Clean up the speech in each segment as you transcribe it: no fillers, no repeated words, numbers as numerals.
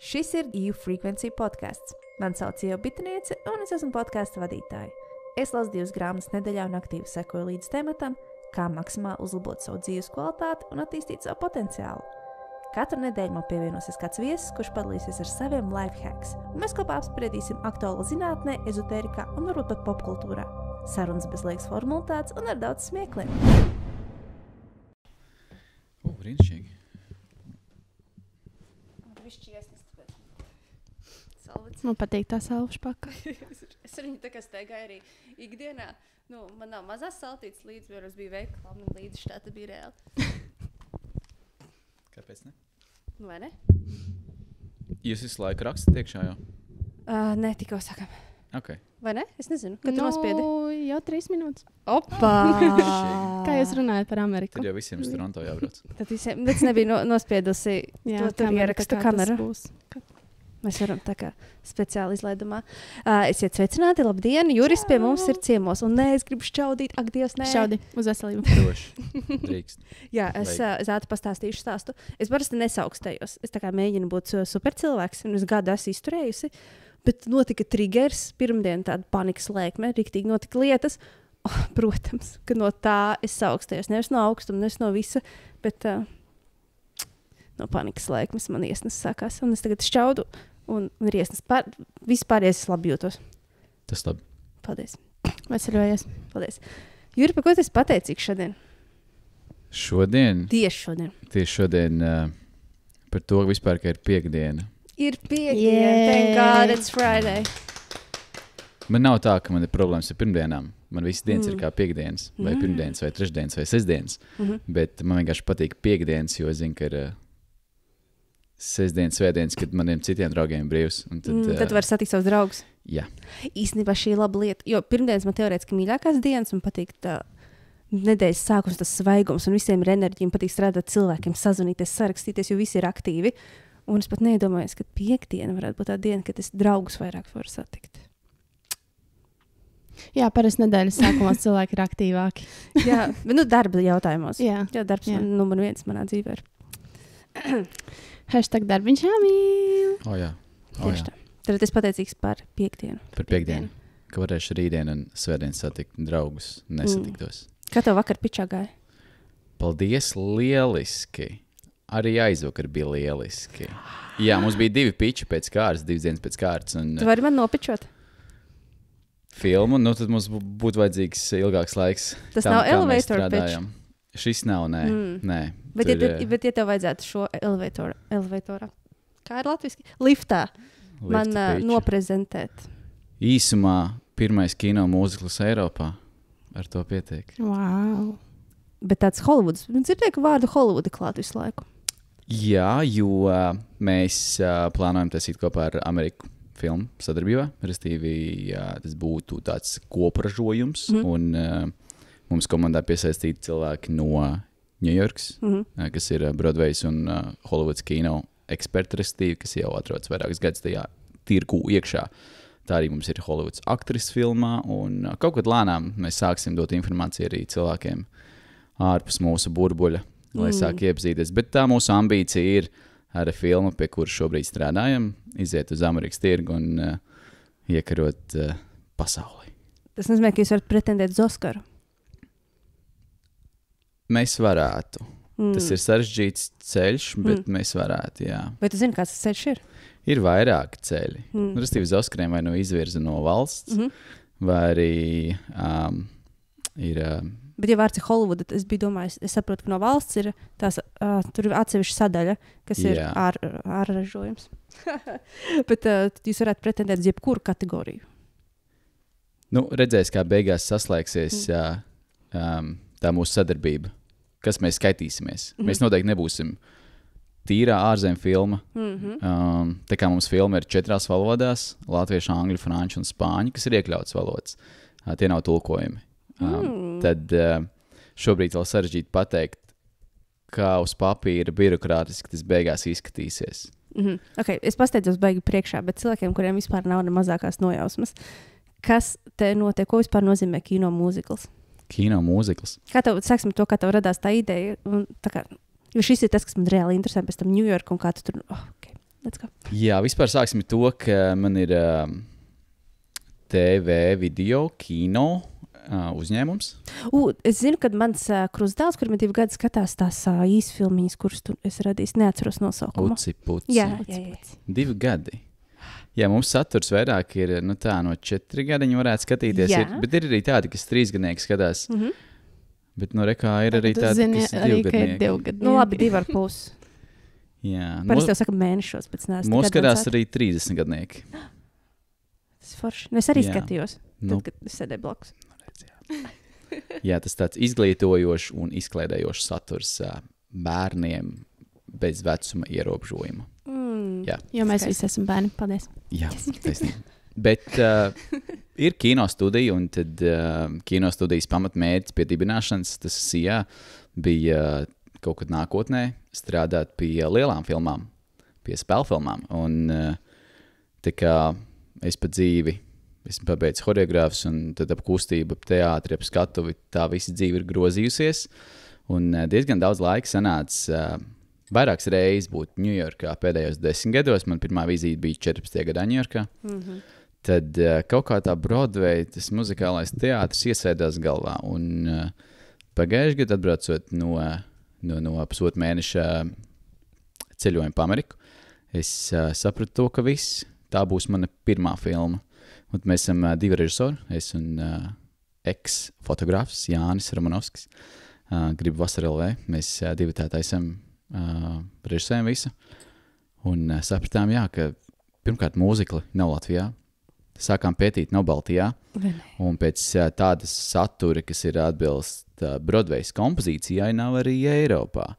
Šis ir EU Frequency podcasts. Mani sauc Ieva Bitniece, un es esmu podkasta vadītāja. Es lasu 2 grāmatas nedēļā un aktīvi sekoju līdz tematam, kā maksimāli uzlabot savu dzīves kvalitāti un attīstīt savu potenciālu. Katru nedēļu man pievienosies kāds viesis, kurš padalīsies ar saviem life hacks, un mēs kopā apspriedīsim aktuālo zinātnē, ezotērikā un varbūt pat popkultūrā. Sarunas bez liekas formalitātes un ar daudz smiekliem. Brīnišķīgi. Man patīk tā salvu špaka. Es viņu tā kā steigāju arī ikdienā. Man nav mazās saltītes līdz, jo es biju veiklā, man līdz štāta bija reāli. Kāpēc ne? Vai ne? Jūs visu laiku rakstat iekšā jau? Nē, tikko sakam. Ok. Vai ne? Es nezinu. Kad tu nospiedi? Jau 3 minūtes. Opā! Kā jūs runājat par Ameriku? Tad jau visiem uz Toronto jābrauc. Tad visiem, bet es nebiju nospiedusi to tur ierakstu kameru. Mēs varam tā kā speciāli izlaidumā. Esiet sveicināti, labdien! Juris pie mums ir ciemos. Un nē, es gribu šķaudīt. Ak, Dievs, nē. Šaudi uz veselību. Droši. Drīkst. Jā, es ātri pastāstīšu stāstu. Es parasti nesaukstējos. Es tā kā mēģinu būt super cilvēks. Un es gadu esmu izturējusi. Bet notika triggers. Pirmdien tāda panikas lēkme. Riktīgi notika lietas. Protams, ka no tā es saukstējos. Nevis no augstuma, nevis no visa. Bet no panikas lēkmes man iesnas sākās. Un es tagad šķaudu. Un riesnas vispārējais es labi jūtos. Tas labi. Paldies. Veseļojies. Paldies. Juri, par ko tu esi pateicīgs šodien? Šodien? Tieši šodien par to vispār, ka ir piekdiena. Ir piekdiena. Thank God it's Friday. Man nav tā, ka man ir problēmas ar pirmdienām. Man visas dienas ir kā piekdienas. Vai pirmdienas, vai trešdienas, vai sestdienas. Bet man vienkārši patīk piekdienas, jo es zinu, ka ir sestdienas, svētdienas, kad maniem citiem draugiem brīvs. Tad var satikt savus draugus. Jā. Īstenībā šī ir laba lieta, jo pirmdienas man teorētiski mīļākās dienas, man patīk tā nedēļas sākums, tas svaigums, un visiem ir enerģija, man patīk strādāt cilvēkiem, sazvanīties, sarakstīties, jo visi ir aktīvi. Un es pat nedomāju, ka piekdiena varētu būt tā diena, kad es draugus vairāk varu satikt. Jā, parasti nedēļas sākumā cilvēki ir aktīvāki. Jā, bet darba jautājumos. Jā, darbs numur 1 manā dzīvē ir. Hashtag darbiņš jāmīl. Jā. Tieši tā. Tad es pateicīgs par piekdienu. Par piekdienu. Ka varēšu rītdien un svētdien satikt draugus, nesatiktos. Kā tev vakar pičā gāja? Paldies, lieliski. Arī aizvakar bija lieliski. Jā, mums bija 2 piči pēc kārtas, 2 dienas pēc kārtas. Tu vari man nopičot? Filmu, tad mums būtu vajadzīgs ilgāks laiks. Tas nav elevator pitch? Šis nav, nē. Bet ja tev vajadzētu šo elevatorā, kā ir latviski? Liftā man noprezentēt. Īsumā pirmais kino mūzikls Eiropā. Ar to pietiek. Wow. Bet tāds Hollywoods. Man dzirdēja, ka vārdu Hollywoodi klāt visu laiku. Jā, jo mēs plānojam taisīt kopā ar Ameriku filmu sadarbībā. Restīvi, tas būtu tāds kopražojums. Un mums komandā piesaistīti cilvēki no Ņujorkas, kas ir Broadways un Hollywoods kino eksperti, restīvi, kas jau atrodas vairākas gadus tajā tirgu iekšā. Tā arī mums ir Hollywoods aktris filmā, un kaut kad lēnām mēs sāksim dot informāciju arī cilvēkiem ārpus mūsu burbuļa, lai sāk iepazīties. Bet tā mūsu ambīcija ir ar filmu, pie kuras šobrīd strādājam, iziet uz Amerikas tirgu un iekarot pasauli. Tas nozīmē, ka jūs varat pretendēt uz Oskaru? Mēs varētu. Tas ir sarežģīts ceļš, bet mēs varētu, jā. Vai tu zini, kāds tas ceļš ir? Ir vairāki ceļi. Restīvi uz Oskariem vai no izvirza no valsts, vai arī ir... Bet ja vārds ir Hollywood, es biju domājis, es saprotu, ka no valsts ir tās, tur ir atsevišķa sadaļa, kas ir ārražojums. Bet jūs varētu pretendēt uz jebkuru kategoriju. Redzēs, kā beigās saslēgsies tā mūsu sadarbība. Kas mēs skaitīsimies. Mēs noteikti nebūsim tīrā ārzem filma. Tā kā mums filma ir 4 valodās, latviešu, angļu, franču un spāņu, kas ir iekļautas valodas. Tie nav tulkojumi. Tad šobrīd vēl sarežģīti pateikt, kā uz papīra birokrātiski tas beigās izskatīsies. Okay, es pasteidzos baigi priekšā, bet cilvēkiem, kuriem vispār nav ne mazākās nojausmas, kas te notiek, ko vispār nozīmē kino mūzikls? Kino mūzikls. Kā tev, sāksim to, kā tev radās tā ideja? Un, tā kā, jo šis ir tas, kas man reāli interesē pēc tam New York un kā tu tur... Okay. let's go. Jā, vispār sāksim ar to, ka man ir TV video, kino uzņēmums. Es zinu, ka mans krustdēls, kur man 2 gadi skatās tās īsfilmiņas, kuras es radīju, neatceros nosaukumu. Uci. Jā. 2 gadi. Jā, mums saturs vairāk ir no 4 gadiņu varētu skatīties, bet ir arī tādi, kas 3 gadnieki skatās. Bet no rekā ir arī tādi, kas 2 gadnieki. Nu labi, 2,5. Jā. Parasti jau saka mēnešos, bet neesmu. Mūs skatās arī 30 gadnieki. Tas forši. Es arī skatījos, tad, kad es sēdēju blakus. Jā, tas tāds izglītojošs un izklaidējošs saturs bērniem bez vecuma ierobežojuma. Jā. Jo mēs visi esam bērni. Paldies. Jā, taisnība. Bet ir kino studija, un tad kino studijas pamatmērķis pie dibināšanas, tas bija kaut kad nākotnē strādāt pie lielām filmām, pie spēlfilmām. Un tā kā es pa dzīvi esmu pabeidzis choreogrāfus, un tad ap kustību, ap teātri, ap skatuvi, tā visa dzīve ir grozījusies. Un diezgan daudz laika sanāca vairākas reizes būt Ņujorkā pēdējos 10 gados. Man pirmā vizīte bija 14. gadā Ņujorkā. Tad kaut kā tā Broadway, tas muzikālais teātris iesēdās galvā. Un pagājušajā gadā atbraucot no pusotru mēneša ceļojuma pa Ameriku, es sapratu to, ka viss, tā būs mana pirmā filma. Un mēs esam 2 režisori, es un ex-fotogrāfs Jānis Romanovskis. Gribu Vasara LV, mēs 2 tā taisam režisējam visu. Un sapratām, ka pirmkārt mūzikli nav Latvijā. Sākām pētīt, nav Baltijā. Un pēc tādas satura, kas ir atbilst Broadways kompozīcijai, nav arī Eiropā.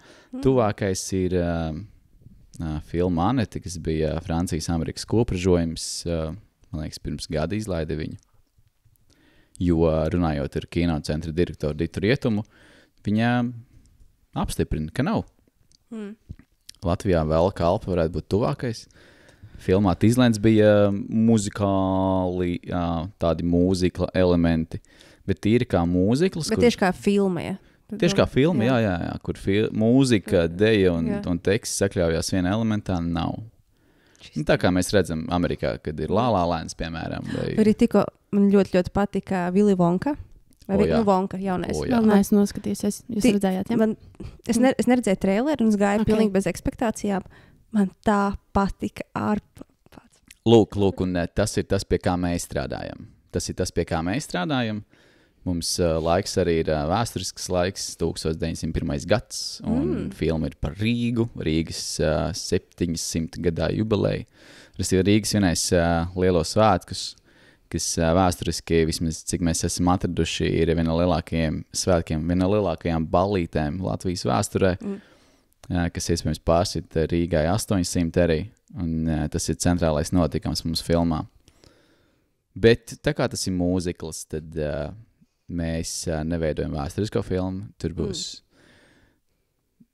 Tuvākais ir filma Anete, kas bija Francijas-Amerikas kopražojums, man liekas, pirms gada izlaida viņu. Jo runājot ar kinocentra direktoru Ditu Rietumu, viņa apstiprina, ka nav. Latvijā vēl kalpa varētu būt tuvākais. Filmā Tīzlēns bija muzikāli, tādi mūzikla elementi, bet tīri kā mūzikls. Bet tieši kā filma, ja? Tieši kā filma, jā, kur mūzika, deja un teksts sakļaujās vienā elementā, nav. Tā kā mēs redzam Amerikā, kad ir La La Lands, piemēram. Arī tikko man ļoti, ļoti patika Willy Wonka. Vai Wonka jaunais? Vēl neesmu noskatījusies. Jūs redzējāt, ja? Es neredzēju traileru un es gāju pilnīgi bez ekspektācijām. Man tā patika ārpats. Lūk, un tas ir tas, pie kā mēs strādājam. Mums laiks arī ir vēsturisks laiks, 1901. gads, un filma ir par Rīgu, Rīgas 700 gadā jubileju. Rīgas vienais lielos svētkus, kas vēsturiski, vismaz cik mēs esam atraduši, ir viena no lielākajiem svētkiem, viena no lielākajām ballītēm Latvijas vēsturē, kas iespējams pārsit Rīgai 800 arī, un tas ir centrālais notikums mums filmā. Bet tā kā tas ir mūzikls, tad mēs neveidojam vēsturisko filmu, tur būs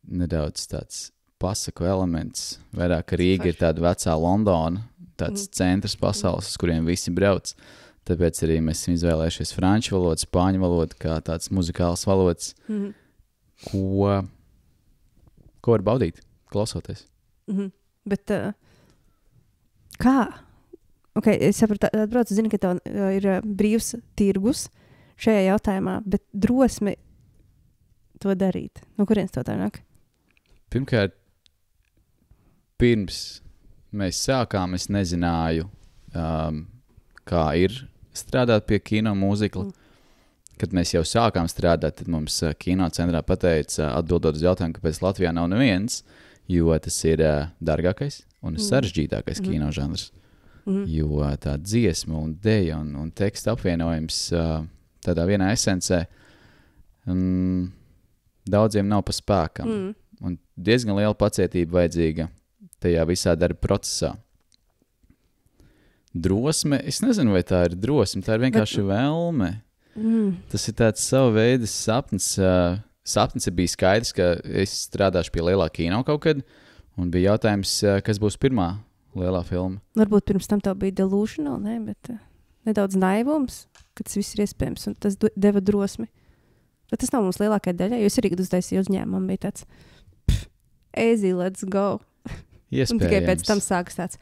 nedaudz tāds pasaku elements, vairāk Rīga ir tāda vecā Londona, tāds centrs pasaules, uz kuriem visi brauc. Tāpēc arī mēs esam izvēlējušies franču valodu, spāņu valodu, kā tāds muzikāls valods, ko var baudīt, klausoties. Bet kā? Es sapratu, atbraucu, zinu, ka tev ir brīvs tirgus šajā jautājumā, bet drosmi to darīt. No kurienes to tā nāk? Pirmkārt, pirms mēs sākām, es nezināju, kā ir strādāt pie kino mūzikla. Kad mēs jau sākām strādāt, tad mums kinocentrā pateica, atbildot uz jautājumu, kāpēc Latvijā nav neviens, jo tas ir dārgākais un sarežģītākais kino žanrs. Jo tā dziesma un deja un teksta apvienojums tādā vienā esencē daudziem nav pa spēkam. Un diezgan liela pacietība vajadzīga tajā visā darba procesā. Drosme, es nezinu, vai tā ir drosme, tā ir vienkārši vēlme. Tas ir tāds sava veida sapnis. Sapnis ir bijis skaidrs, ka es strādāšu pie lielā kino kaut kad, un bija jautājums, kas būs pirmā lielā filma. Varbūt pirms tam tev bija delusional, ne? Bet nedaudz naivums, ka tas viss ir iespējams, un tas deva drosmi. Bet tas nav mums lielākajai daļai, jo es arī, kad uztaisīju uzņēmumu, bija tāds easy, let's go. Un tikai pēc tam sākas tāds,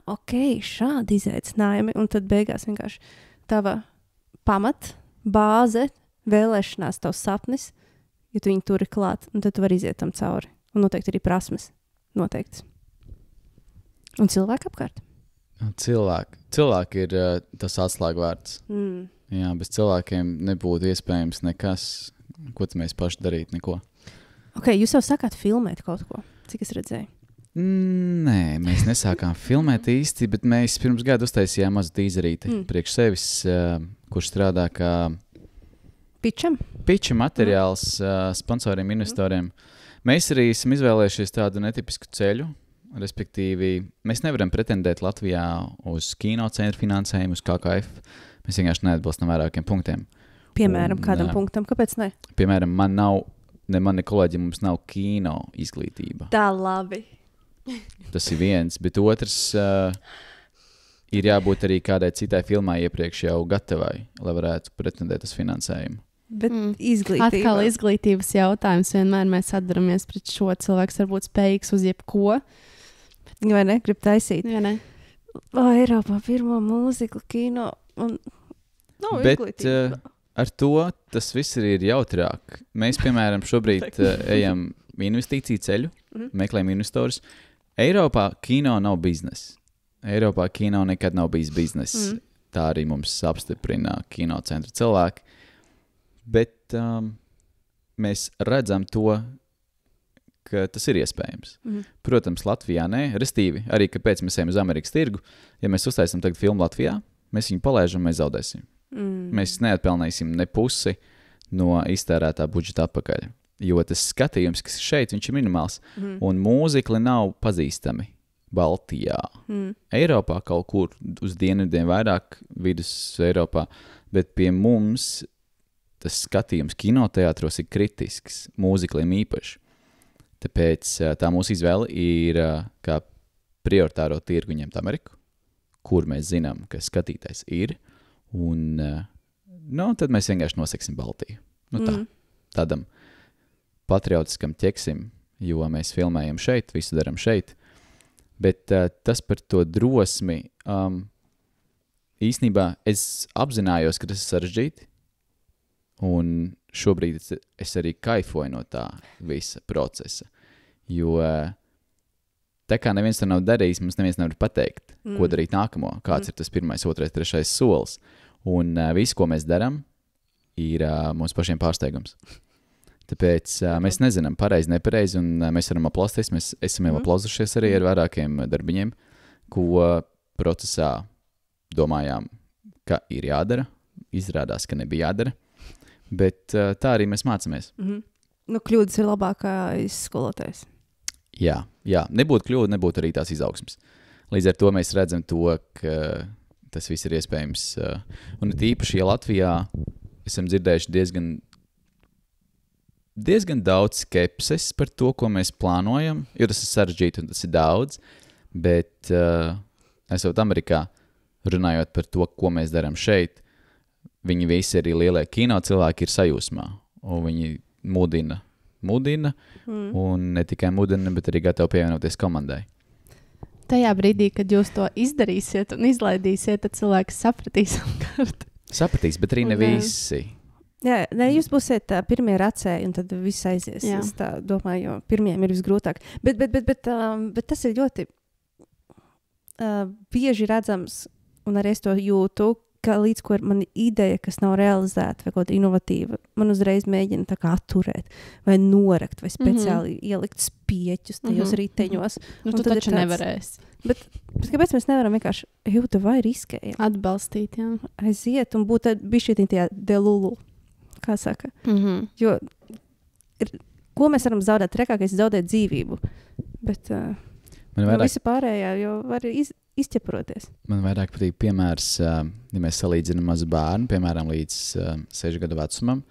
ok, šādi izaicinājumi. Un tad beigās vienkārši tava bāze, vēlēšanās, tavs sapnis, ja tu viņu turi klāt, un tad tu vari iziet tam cauri. Un noteikti arī prasmes. Noteikti. Un cilvēki apkārt. Cilvēki ir tas atslēgvārds. Jā, bez cilvēkiem nebūtu iespējams nekas, ko mēs paši darītu, neko. Ok, jūs jau sakāt filmēt kaut ko, cik es redzēju. Nē, mēs nesākām filmēt īsti, bet mēs pirms gada uztaisījām mazu tīzerīti priekš sevis, kurš strādā kā Piča materiāls sponsoriem, investoriem. Mēs arī esam izvēlējušies tādu netipisku ceļu, respektīvi mēs nevaram pretendēt Latvijā uz kinocentru finansējumu, uz KKF. Mēs vienkārši neatbilstam vairākiem punktiem. Piemēram, kādam punktam, kāpēc ne? Piemēram, mani kolēģi, mums nav kino izglītība. Tā labi. Tas ir viens, bet otrs ir jābūt arī kādai citai filmai iepriekš jau gatavai, lai varētu pretendēt uz finansējumu. Bet izglītība. Atkal izglītības jautājums. Vienmēr mēs atdaramies pret šo. Cilvēks var būt spējīgs uz jebko. Vai ne? Grib taisīt. Ja ne? Eiropā pirmo mūziklu, kino un bet ar to tas viss arī ir jautrāk. Mēs, piemēram, šobrīd ejam investīciju ceļu, meklējam investorus. Eiropā kino nav biznesa. Eiropā kino nekad nav bijis biznesa. Tā arī mums apstiprina kinocentra cilvēki. Bet mēs redzam to, ka tas ir iespējams. Protams, Latvijā nē. Restīvi, arī kāpēc mēs ejam uz Amerikas tirgu. Ja mēs uztaisam tagad filmu Latvijā, mēs viņu palaižam, mēs zaudēsim. Mēs neatpelnīsim ne pusi no iztērētā budžeta atpakaļ. Jo tas skatījums, kas ir šeit, viņš ir minimāls. Un mūzikli nav pazīstami Baltijā. Eiropā kaut kur uz dienvidiem vairāk, vidus Eiropā. Bet pie mums tas skatījums kinoteātros ir kritisks, mūziklim īpaši. Tāpēc tā mūsu izvēle ir kā prioritāro tirgu ņemt Ameriku, kur mēs zinām, ka skatītājs ir. Un tad mēs vienkārši noseksim Baltiju. Tādam patriotiskam ķeksim, jo mēs filmējam šeit, visu daram šeit. Bet tas par to drosmi, īstenībā es apzinājos, ka tas ir sarežģīti, un šobrīd es arī kaifoju no tā visa procesa, jo tā kā neviens to nav darījis, mums neviens nevar pateikt, ko darīt nākamo, kāds ir tas 1., 2., 3. solis, un visu, ko mēs daram, ir mums pašiem pārsteigums. Tāpēc mēs nezinām pareizi, nepareizi, un mēs varam aplausties. Mēs esam jau aplauzušies arī ar vairākiem darbiņiem, ko procesā domājām, ka ir jādara. Izrādās, ka nebija jādara. Bet tā arī mēs mācāmies. Kļūdas ir labākais skolotājs. Jā. Nebūtu kļūda, nebūtu arī tās izaugsmes. Līdz ar to mēs redzam to, ka tas viss ir iespējams. Un tīpaši, ja Latvijā esam dzirdējuši diezgan daudz skepses par to, ko mēs plānojam, jo tas ir sarežģīti un tas ir daudz, bet esot Amerikā, runājot par to, ko mēs darām šeit, viņi visi arī lielie kino cilvēki ir sajūsmā, un viņi mudina, un ne tikai mudina, bet arī gatavi pievienoties komandai. Tajā brīdī, kad jūs to izdarīsiet un izlaidīsiet, tad cilvēki sapratīs apkārt. Sapratīs, bet arī ne visi. Jā, jūs būsiet pirmie racēji, un tad viss aizies. Jā. Es tā domāju, jo pirmiem ir visgrūtāk. Bet tas ir ļoti bieži redzams, un arī es to jūtu, ka līdz ko man ir ideja, kas nav realizēta vai kaut kāda inovatīva, man uzreiz mēģina tā kā atturēt, vai norakt, vai speciāli ielikt spieķus tajos riteņos. Tu taču nevarēsi. Bet kāpēc mēs nevaram vienkārši jūtu vai riskējam? Atbalstīt, jā. Aiziet un būt bišķietī tajā delulu. Kā saka. Jo ko mēs varam zaudēt? Trekākais ir zaudēt dzīvību. Bet visa pārējā jau var izķeproties. Man vairāk patīk piemērs, ja mēs salīdzinām mazu bērnu, piemēram, līdz 6 gadu vecumam.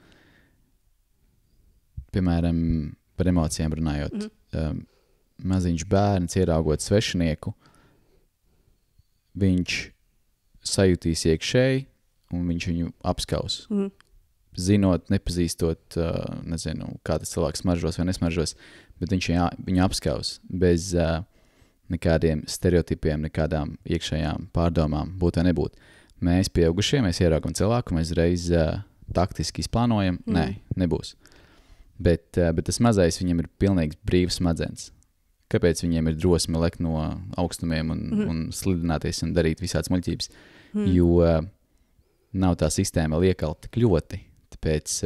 Piemēram, par emocijām runājot. Maziņš bērns ieraugot svešinieku, viņš sajūtīs iekšēji un viņš viņu apskaus. Zinot, nepazīstot, nezinu, kā tas cilvēks smaržos vai nesmaržos, bet viņš viņu apskaus bez nekādiem stereotipiem, nekādām iekšējām pārdomām būt vai nebūt. Mēs pieaugušie, mēs ieraugam cilvēku, mēs reiz taktiski izplānojam. Nē, nebūs. Bet tas mazais viņam ir pilnīgs brīvs smadzenes. Kāpēc viņiem ir drosme lekt no augstumiem un slidināties un darīt visādas muļķības? Jo nav tā sistēma vēl iekalta tik ļoti. Tāpēc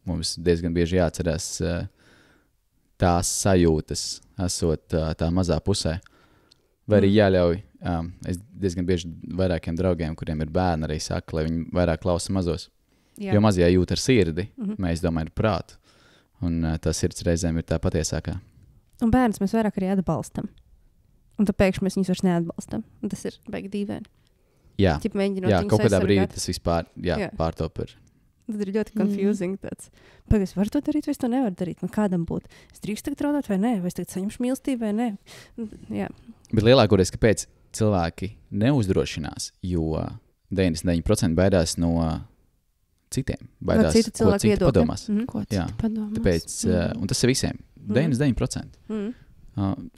mums diezgan bieži jāatcerās tās sajūtas, esot tā mazā pusē. Vai arī jāļauj, es diezgan bieži vairākiem draugiem, kuriem ir bērni, arī saka, lai viņi vairāk klausa mazos. Jā. Jo mazie jūt ar sirdi, mēs domājam ar prātu. Un tā sirds reizēm ir tā patiesākā. Un bērns mēs vairāk arī atbalstam. Un tad pēkšņi mēs viņus vairs neatbalstam. Un tas ir baigi dīvaini. Jā, Ķip mēģinot viņus kaut kādā brīdī aizsargāt. tas vispār pārtop ir. Tad ir ļoti confusing tāds. Pagaid, es varu to darīt, vai es to nevaru darīt? Man kādam būt? Es drīkstu tagad raudāt vai nē? Vai es tagad saņemšu mīlestību vai nē? Jā. Bet lielākoties, kāpēc cilvēki neuzdrošinās, jo 99% baidās no citiem. Baidās, citu cilvēku ko citi viedokļa. padomās. Ko Jā, citi padomās? Tāpēc, un tas ir visiem. 99%.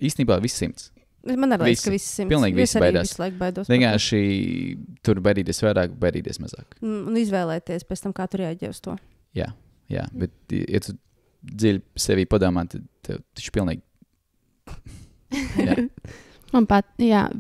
Īstenībā viss 100. Man arī liekas, Visi. ka visi 100. Pilnīgi visi Es arī baidās. visu laiku baidos. par to. Vienkārši tur baidīties vairāk, baidīties mazāk. Un izvēlēties pēc tam, kā tu reaģē uz to. Jā, bet ja tu dziļi sevī padomā, tad tev taču pilnīgi. Jā. Man pat,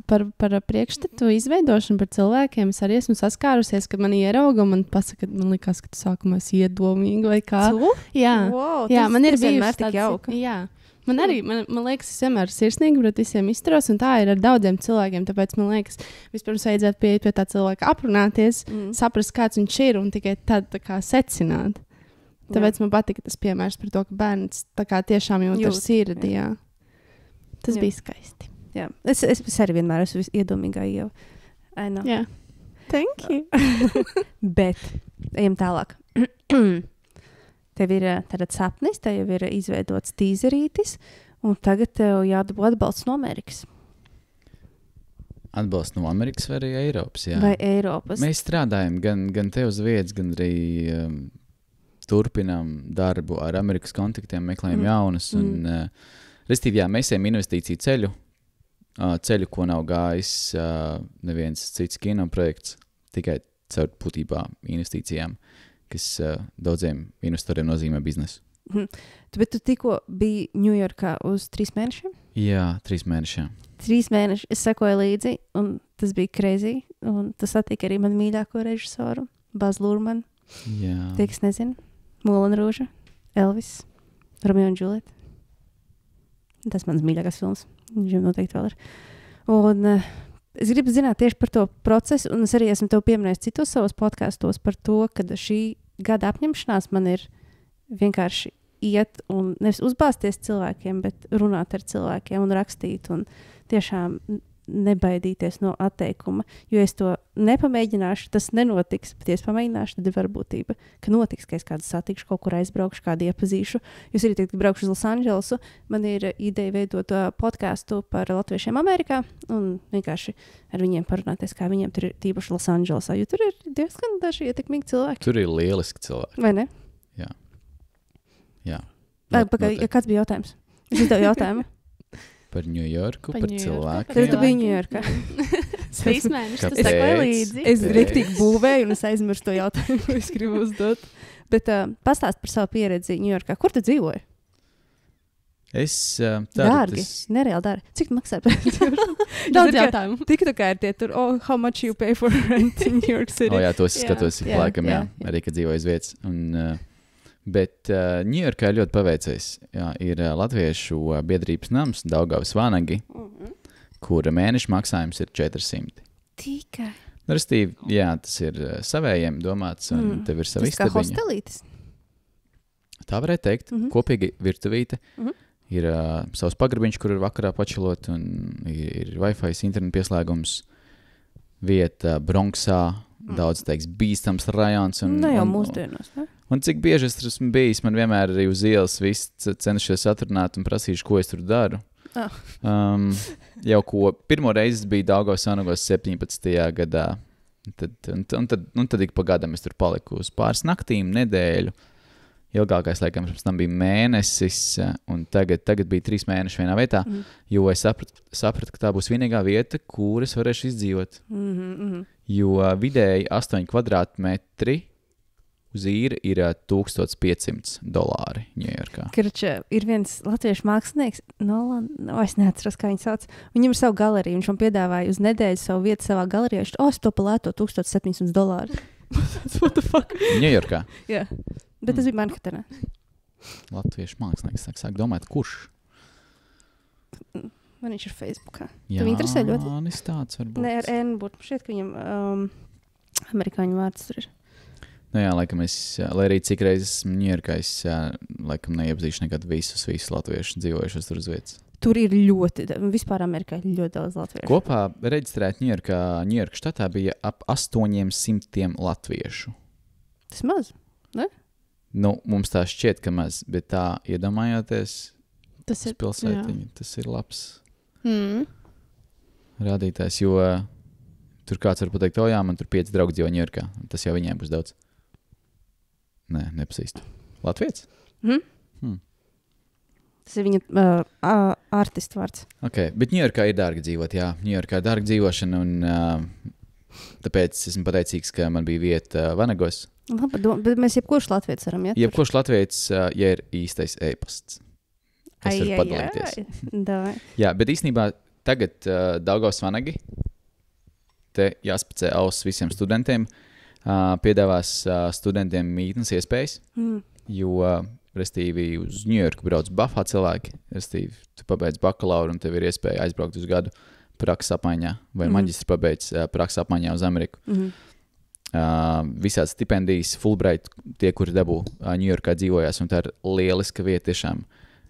par priekšstatu izveidošanu par cilvēkiem es arī esmu saskārusies, kad man ierauga un man pasaka, man likās, ka tu sākumā esi iedomīga vai kā. Tu? Jā, Wow, jā, man ir vienmēr bijusi tik jauka. Jā. Man arī, man liekas, es vienmēr sirsnīgi pret visiem izturos, un tā ir ar daudziem cilvēkiem. Tāpēc man liekas, vispirms vajadzētu pieiet pie tā cilvēka, aprunāties, saprast, kāds viņš ir, un tikai tad tā kā secināt. Tāpēc man patika tas piemērs par to, ka bērns tā kā tiešām jūt ar sirdi. Jā. Tas bija skaisti. Jā. Es arī vienmēr esmu iedomīgā jau. Jā. Thank you. Bet ejam tālāk. Tev ir tāds sapnis, tev jau ir izveidots tīzerītis, un tagad tev jādabū atbalsts no Amerikas. Atbalsts no Amerikas vai arī Eiropas. Jā. Vai Eiropas. Mēs strādājam gan te uz vietas, gan arī turpinām darbu ar Amerikas kontaktiem, meklējam jaunus. Restīvi, jā, mēs ejam investīciju ceļu, ko nav gājis neviens cits kino projekts, tikai caur būtībā investīcijām, kas daudziem investoriem nozīmē biznesu. Bet tu tikko biji Ņujorkā uz 3 mēnešiem? Jā, 3 mēnešiem. 3 mēneši. Es sekoju līdzi, un tas bija crazy. Un tas satika arī manu mīļāko režisoru, Bazu Lurmanu. Jā. Tie, kas nezina, Mūlana Rūža, Elvis, Romeo un Džulieta. Tas mans mīļākais films. Viņam noteikti vēl ir. Un es gribu zināt tieši par to procesu, un es arī esmu tev pieminējis citos savos podkastos par to, ka šī gada apņemšanās man ir vienkārši iet un nevis uzbāzties cilvēkiem, bet runāt ar cilvēkiem un rakstīt un tiešām nebaidīties no atteikuma. Jo es to nepamēģināšu, tas nenotiks, bet ja es pamēģināšu, tad ir varbūtība, ka notiks, ka es kādu satikšu, kaut kur aizbraukšu, kādu iepazīšu. Jūs arī tagad braukšu uz Losandželosu. Man ir ideja veidot podcastu par latviešiem Amerikā un vienkārši ar viņiem parunāties, kā viņiem tur ir tīpaši Losandželosā, jo tur ir diezgan daži ietekmīgi cilvēki. Tur ir lieliski cilvēki. Vai ne? Jā. Kāds bija jautājums? Es uzdevu jautājumu. Par Ņujorku, par Ņujorku, cilvēkiem. Tad tu biji Ņujorkā. 3 mēnešus, tas Kāpēc? sekoja līdzi. Es rīktīgi būvēju, un es aizmirsu to jautājumu, ko es gribu uzdot. Bet pastāst par savu pieredzi Ņujorkā. Kur tu dzīvoji? Es Dārgi, nereāli dārgi. Cik tu maksā par to? Daudz jautājumu. Tik tā kā ir tie tur, how much you pay for rent in New York City? Jā, tos es skatos ik jā, laikam, jā. Arī, kad dzīvoju uz vietas. Bet Ņujorkā ir ļoti paveicies. Jā, ir latviešu biedrības nams Daugavas Vanagi, kura mēneša maksājums ir 400. Tikai. Restīvi, jā, tas ir savējiem domāts, un tev ir sava Tas kā istabiņa. hostelītis. Tā varētu teikt. Kopīgi virtuvīte. Ir savs pagrabiņš, kur ir vakarā pačilot, un ir Wi-Fi, internetu pieslēgums, vieta Bronxā, daudz, teiks, bīstams rajons. Jau mūsdienās, ne? Un cik bieži es tur esmu bijis, man vienmēr arī uz ielas viss cenšies atrunāt un prasīšu, ko es tur daru. Jau pirmo reizi bija Daugavas Vanagos 17. gadā. Tad ik pa gadam es tur paliku uz pāris naktīm, nedēļu. ilgākais, laikam, pirms tam bija mēnesis, un tagad bija 3 mēneši vienā vietā, jo es sapratu, ka tā būs vienīgā vieta, kur es varēšu izdzīvot. Jo vidēji 8 kvadrātmetri uz īri ir $1,500 Ņujorkā. Kurš ir viens latviešu mākslinieks, es neatceros, kā viņu sauc. Viņam ir savu galeriju, viņš man piedāvāja uz nedēļu savu vietu savā galerijā. Es to palēto $1,700. What the fuck? Ņujorkā? Jā, bet tas bija Manhetenā. Latviešu mākslinieks sāk domāt, kurš? Man viņš ir Facebookā. Jā, Tev interesē ļoti? Jānis tāds varbūt. Ne, ar N būtu. Šķiet, ka viņam amerikāņu vārds tur ir. Nu jā, laikam lai arī cik reizes Ņujorkā es laikam neiepazīšu nekad visus latviešus dzīvojušos tur uz vietas. Tur ir ļoti, vispār Amerikā ir ļoti daudz latviešu. Kopā reģistrēt Ņujorka štatā bija ap 800 latviešu. Tas maz, ne? Nu, mums tā šķiet, ka maz, bet tā iedomājoties Tas ir pilsētiņa, tas ir labs rādītājs, jo tur kāds var pateikt, jā, man tur 5 draugi dzīvo Ņujorkā. Tas jau viņiem būs daudz. Nē, nepazīstu. Latvietis? Tas ir viņa artistu vārds. Okay, bet Ņujorkā ir dārgi dzīvot, jā. Ņujorkā ir dārga dzīvošana, un tāpēc esmu pateicīgs, ka man bija vieta Vanagos. Labi, bet mēs jebkurš latvietis varam iet. Jebkurš latvietis, ja ir īstais e-pasts. Es varu padalīties. Jā, bet īstenībā tagad Daugavas Vanagi, te jāspacē auss visiem studentiem, piedāvās studentiem mītnes iespējas, jo, restīvi, uz Ņujorku brauc bafā cilvēki, restīvi, tu pabeidz bakalauru un tev ir iespēja aizbraukt uz gadu prakses apmaiņā, vai maģistru pabeidz prakses apmaiņā uz Ameriku. Visāds stipendijas, Fulbright, tie, kuri dabū Ņujorkā dzīvojās, un tā ir lieliska vieta tiešām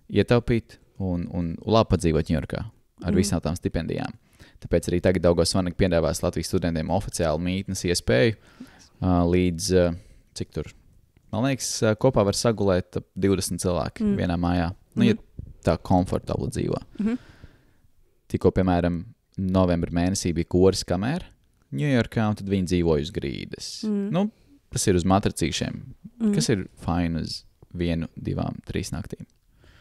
ietaupīt un labi padzīvot Ņujorkā ar visām tām stipendijām. Tāpēc arī tagad Daugavas Vanagi piedāvās Latvijas studentiem oficiāli mītnes iespēju līdz, cik tur, man liekas, kopā var sagulēt 20 cilvēki vienā mājā. Nu, ja tā komfortabli dzīvo. Tikko, piemēram, novembra mēnesī bija koris kamēr Ņujorkā, un tad viņi dzīvoja uz grīdas. Nu, tas ir uz matracīšiem, kas ir fine uz 1, 2, 3 naktīm.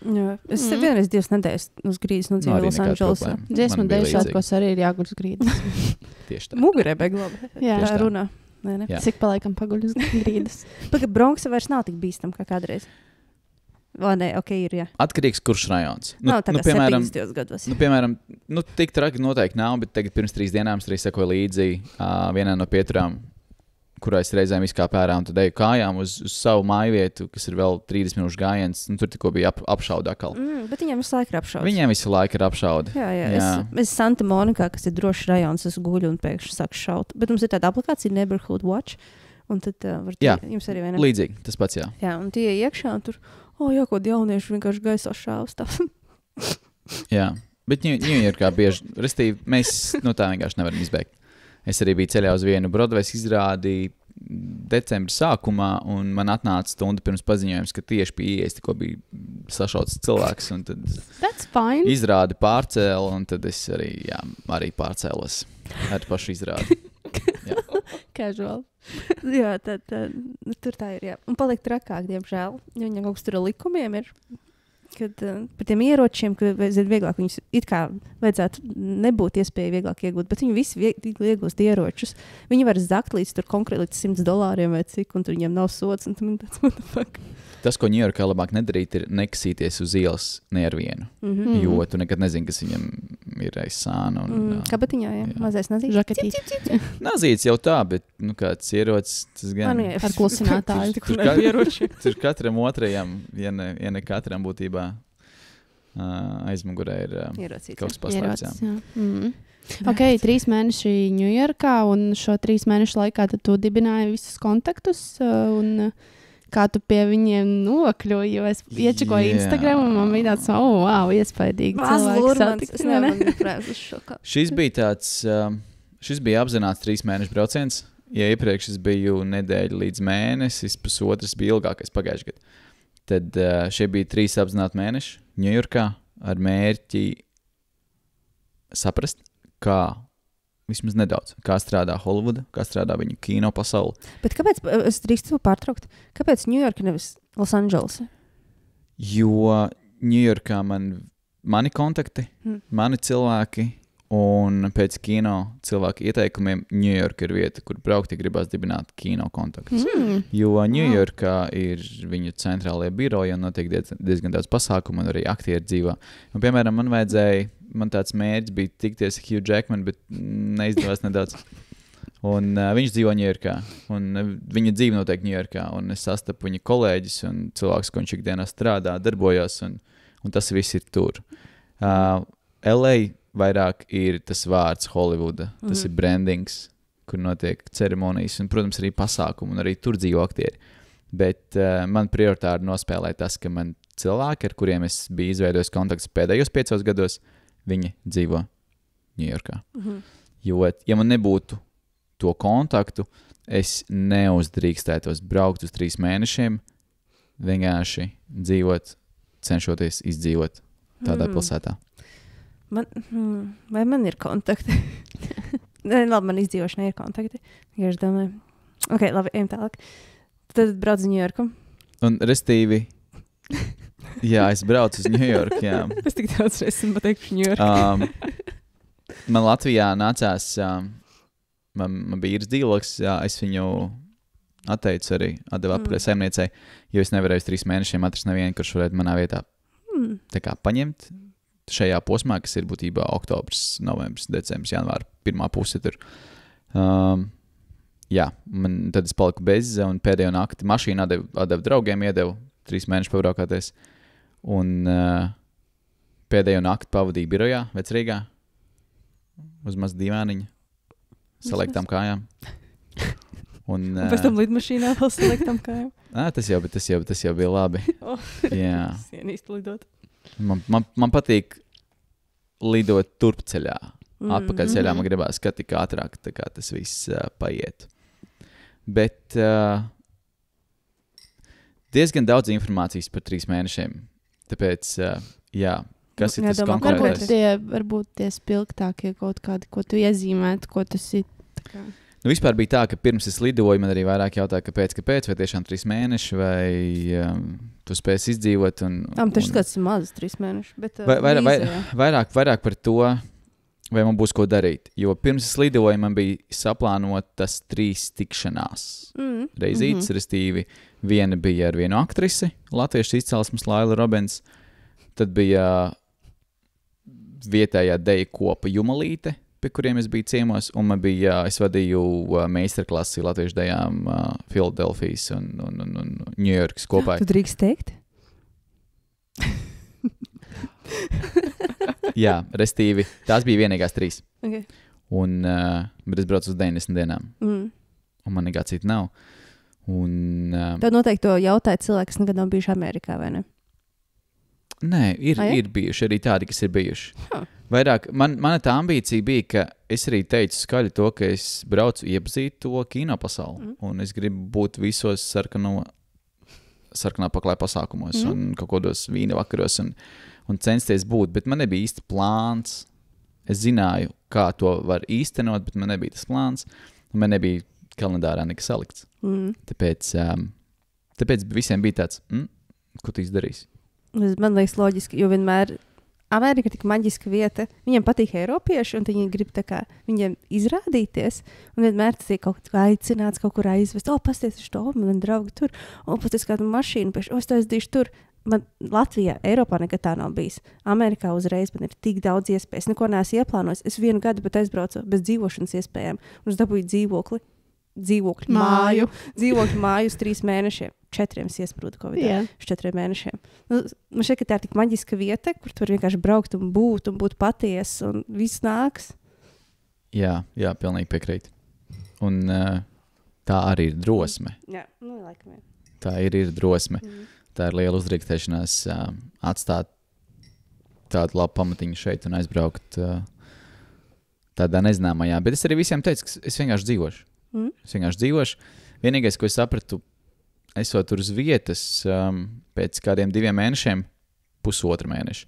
Jā, es vienreiz 2 nedēļas uz grīdas nodzīvoju Losandželosā. Dziesmu dēļ svētkos arī ir jāguļ uz grīdas. Tieši tā. Mugurē beglabi. Jā, tā runā. Ne? Cik paliekam paguļ uz grīdas? Pagaid, Bronksa vairs nav tik bīstam kā kādreiz. Vai ne, ir, jā. Atkarīgs, kurš rajons. Nav tā kā piemēram, 70. gados. Piemēram, tik traki noteikti nav, bet tagad pirms 3 dienām es arī sekoju līdzi vienā no pieturām, kurā es reizēm izkāpu ārā un tad eju kājām uz savu mājvietu, kas ir vēl 30 minūšu gājiens. Tur tikko bija apšauda atkal. Bet viņiem visu laiku ir apšauda. Viņiem visu laiku ir apšauda. Jā. Es Santa Monikā, kas ir drošs rajons, es guļu un pēkšņi sāku šaut. Bet mums ir tāda aplikācija Neighborhood Watch. Un tad jums arī vienā. Līdzīgi, tas pats, jā. Jā, un tie iekšā un tur, kaut jaunieši vienkārši gaisā šāvstā. Jā, bet Ņujorkā bieži, restīvi, mēs no tā vienkārši nevaram izbēgt. Es arī biju ceļā uz vienu Broadway izrādi decembra sākumā, un man atnāca stunda pirms paziņojums, ka tieši pie ieejas tikko bija sašauts cilvēks, un tad izrādi pārcēla, un tad es arī pārcēlos ar pašu izrādi. Casual. Jā, tad tur tā ir, jā. Un paliek trakāk, diemžēl, jo viņam kaut kas tur ar likumiem ir. Kad par tiem ieročiem, ka vajadzētu vieglāk, viņus it kā vajadzētu nebūt iespēja vieglāk iegūt, bet viņi visi iegūst ieročus. Viņi var zakt līdz tur konkrēti līdz $100 vai cik, un tur viņiem nav sods, un tam tāds, what the fuck. Tas, ko Ņujorkā labāk nedarīt, ir nekasīties uz ielas ne ar vienu, jo tu nekad nezini, kas viņam ir aiz sāna. Kabatiņā, jā. Mazais nazīts. Žaketīt. Nazīts jau tā, bet, kāds ierocis, tas gan... Ar klusinātāju. Tur katram otrajam, ja ne katram būtībā aizmugurē ir kaut kas paslēpts. Ok, 3 mēneši Ņujorkā, un šo 3 mēnešu laikā tad tu dibināji visus kontaktus, un kā tu pie viņiem nokļuvi, jo es iečakoju Instagram, un man bija tāds, wow, iespaidīgi cilvēki satikt. Šis bija apzināts 3 mēnešu brauciens. Ja iepriekš es biju nedēļu līdz mēnesis, pusotras bija ilgākais pagājušajā gadā. Tad šie bija 3 apzināti mēneši Ņujorkā ar mērķi saprast, kā vismaz nedaudz, kā strādā Holivuda, kā strādā viņu kino pasauli. Bet kāpēc, es drīkstu pārtraukt, kāpēc Ņujorka nevis Losandželos. Jo Ņujorkā mani kontakti, mani cilvēki, un pēc kino cilvēku ieteikumiem Ņujorka ir vieta, kur braukt, ja gribās dibināt kino kontaktus. Jo Ņujorkā ir viņu centrālajie biroji, un notiek diezgan daudz pasākumu, un arī aktieri dzīvo. Un, piemēram, man tāds mērķis bija tikties Hugh Jackman, bet neizdevās nedaudz. Un viņš dzīvo Ņujorkā, un viņa dzīve notiek Ņujorkā, un es sastapu viņa kolēģis un cilvēks, ko viņš ikdienā strādā, darbojās, un tas viss ir tur. LA vairāk ir tas vārds Hollywooda, tas ir brandings, kur notiek ceremonijas, un, protams, arī pasākumi, un arī tur dzīvo aktieri. Bet man prioritāri nospēlēja tas, ka man cilvēki, ar kuriem es biju izveidojis kontaktus pēdējos 5 gados, viņi dzīvo Ņujorkā. Jo, ja man nebūtu to kontaktu, es neuzdrīkstētos braukt uz 3 mēnešiem, vienkārši dzīvot, cenšoties izdzīvot tādā pilsētā. Vai man ir kontakti? Nē, labi, man izdzīvošanai ir kontakti. Es domāju, ok, labi, ejam tālāk. Tad brauc uz Ņujorku. Un restīvi, jā, es braucu uz Ņujorku, jā. Es tik daudz esmu pateikuši Ņujorku. Man Latvijā nācās, man bija īres dzīvoklis, es viņu atteicu arī, atdevu atpakaļ saimniecei, jo es nevarēju uz 3 mēnešiem atrast nevienu, kurš varētu manā vietā tā kā paņemt. Šajā posmā, kas ir būtībā oktobrs, novembris, decembris, janvāra, pirmā puse tur. Jā, tad es paliku bez, un pēdējo nakti mašīnu atdevu draugiem, iedevu 3 mēnešus pabraukāties, un pēdējo nakti pavadīju birojā, Vecrīgā, uz maz divāniņa, saliktām kājām. Un pēc tam lidmašīnā vēl saliktām kājām. Tas jau bija labi. Jā. Sienīsti lidot. Man patīk lidot turpceļā. Atpakaļceļā man gribās, ka tik ātrāk tā kā tas viss paiet. Bet diezgan daudz informācijas par 3 mēnešiem. Tāpēc, jā, kas ir tas konkrētais? Varbūt tie spilgtākie kaut kādi, ko tu iezīmētu, ko tas ir. Nu, vispār bija tā, ka pirms es lidoju, man arī vairāk jautāja, kāpēc, vai tiešām 3 mēneši, vai tu spēsi izdzīvot. Tas kāds ir mazs 3 mēneši. Bet, vairāk par to, vai man būs ko darīt. Jo pirms es lidoju, man bija saplānotas 3 tikšanās. Reizītes, restīvi, viena bija ar vienu aktrisi, latviešu izcelsmes Laila Robens, tad bija vietējā deju kopa Jumalīte, pie kuriem es biju ciemos, un es vadīju meistarklasi latviešu dejām Filadelfijas un Ņujorkas kopā. Tu drīkst teikt? Jā, restīvi, tās bija vienīgās 3. Okay. Bet es braucu uz 90 dienām. Un man nekā cita nav. Tev noteikti to jautāja cilvēki, kas nekad nav bijuši Amerikā, vai ne? Nē, ir bijuši arī tādi, kas ir bijuši. Vairāk, mana tā ambīcija bija, ka es arī teicu skaļi to, ka es braucu iepazīt to kino pasauli. Un es gribu būt visos sarkanā paklāja pasākumos un kaut kādos vīna vakaros un censties būt. Bet man nebija īsti plāns. Es zināju, kā to var īstenot, bet man nebija tas plāns. Un man nebija kalendārā nekas salikts. Tāpēc visiem bija tāds, ko tu izdarīsi? Man liekas loģiski, jo vienmēr Amerika ir tik maģiska vieta. Viņiem patīk eiropieši, un viņi grib viņiem izrādīties. Un vienmēr tas ir kaut kā aicināts, kaut kur aizvest. Pasties uz to, man draugi tur. Pasties kādu mašīnu, es to aizdīšu tur. Man Latvijā, Eiropā nekad tā nav bijis. Amerikā uzreiz man ir tik daudz iespējas. Neko neesmu ieplānojis. Es 1 gadu pat aizbraucu bez dzīvošanas iespējām. Un es dabūju dzīvokļu māju uz 3 mēnešiem. 4 iesprūdu Covidā. Uz 4 mēnešiem. Man šķiet, ka tā ir tik maģiska vieta, kur tu vari vienkārši braukt un būt patiesi, un viss nāks. Jā, pilnīgi piekrīt. Un tā arī ir drosme. Jā, laikam. Tā ir drosme. Tā ir liela uzdrīkstēšanās atstāt tādu labu pamatiņu šeit un aizbraukt tādā nezināmajā. Bet es arī visiem teicu, ka es vienkārši dzīvošu. Vienīgais, ko es sapratu, esot tur uz vietas pēc kādiem 2 mēnešiem, 1,5 mēneša,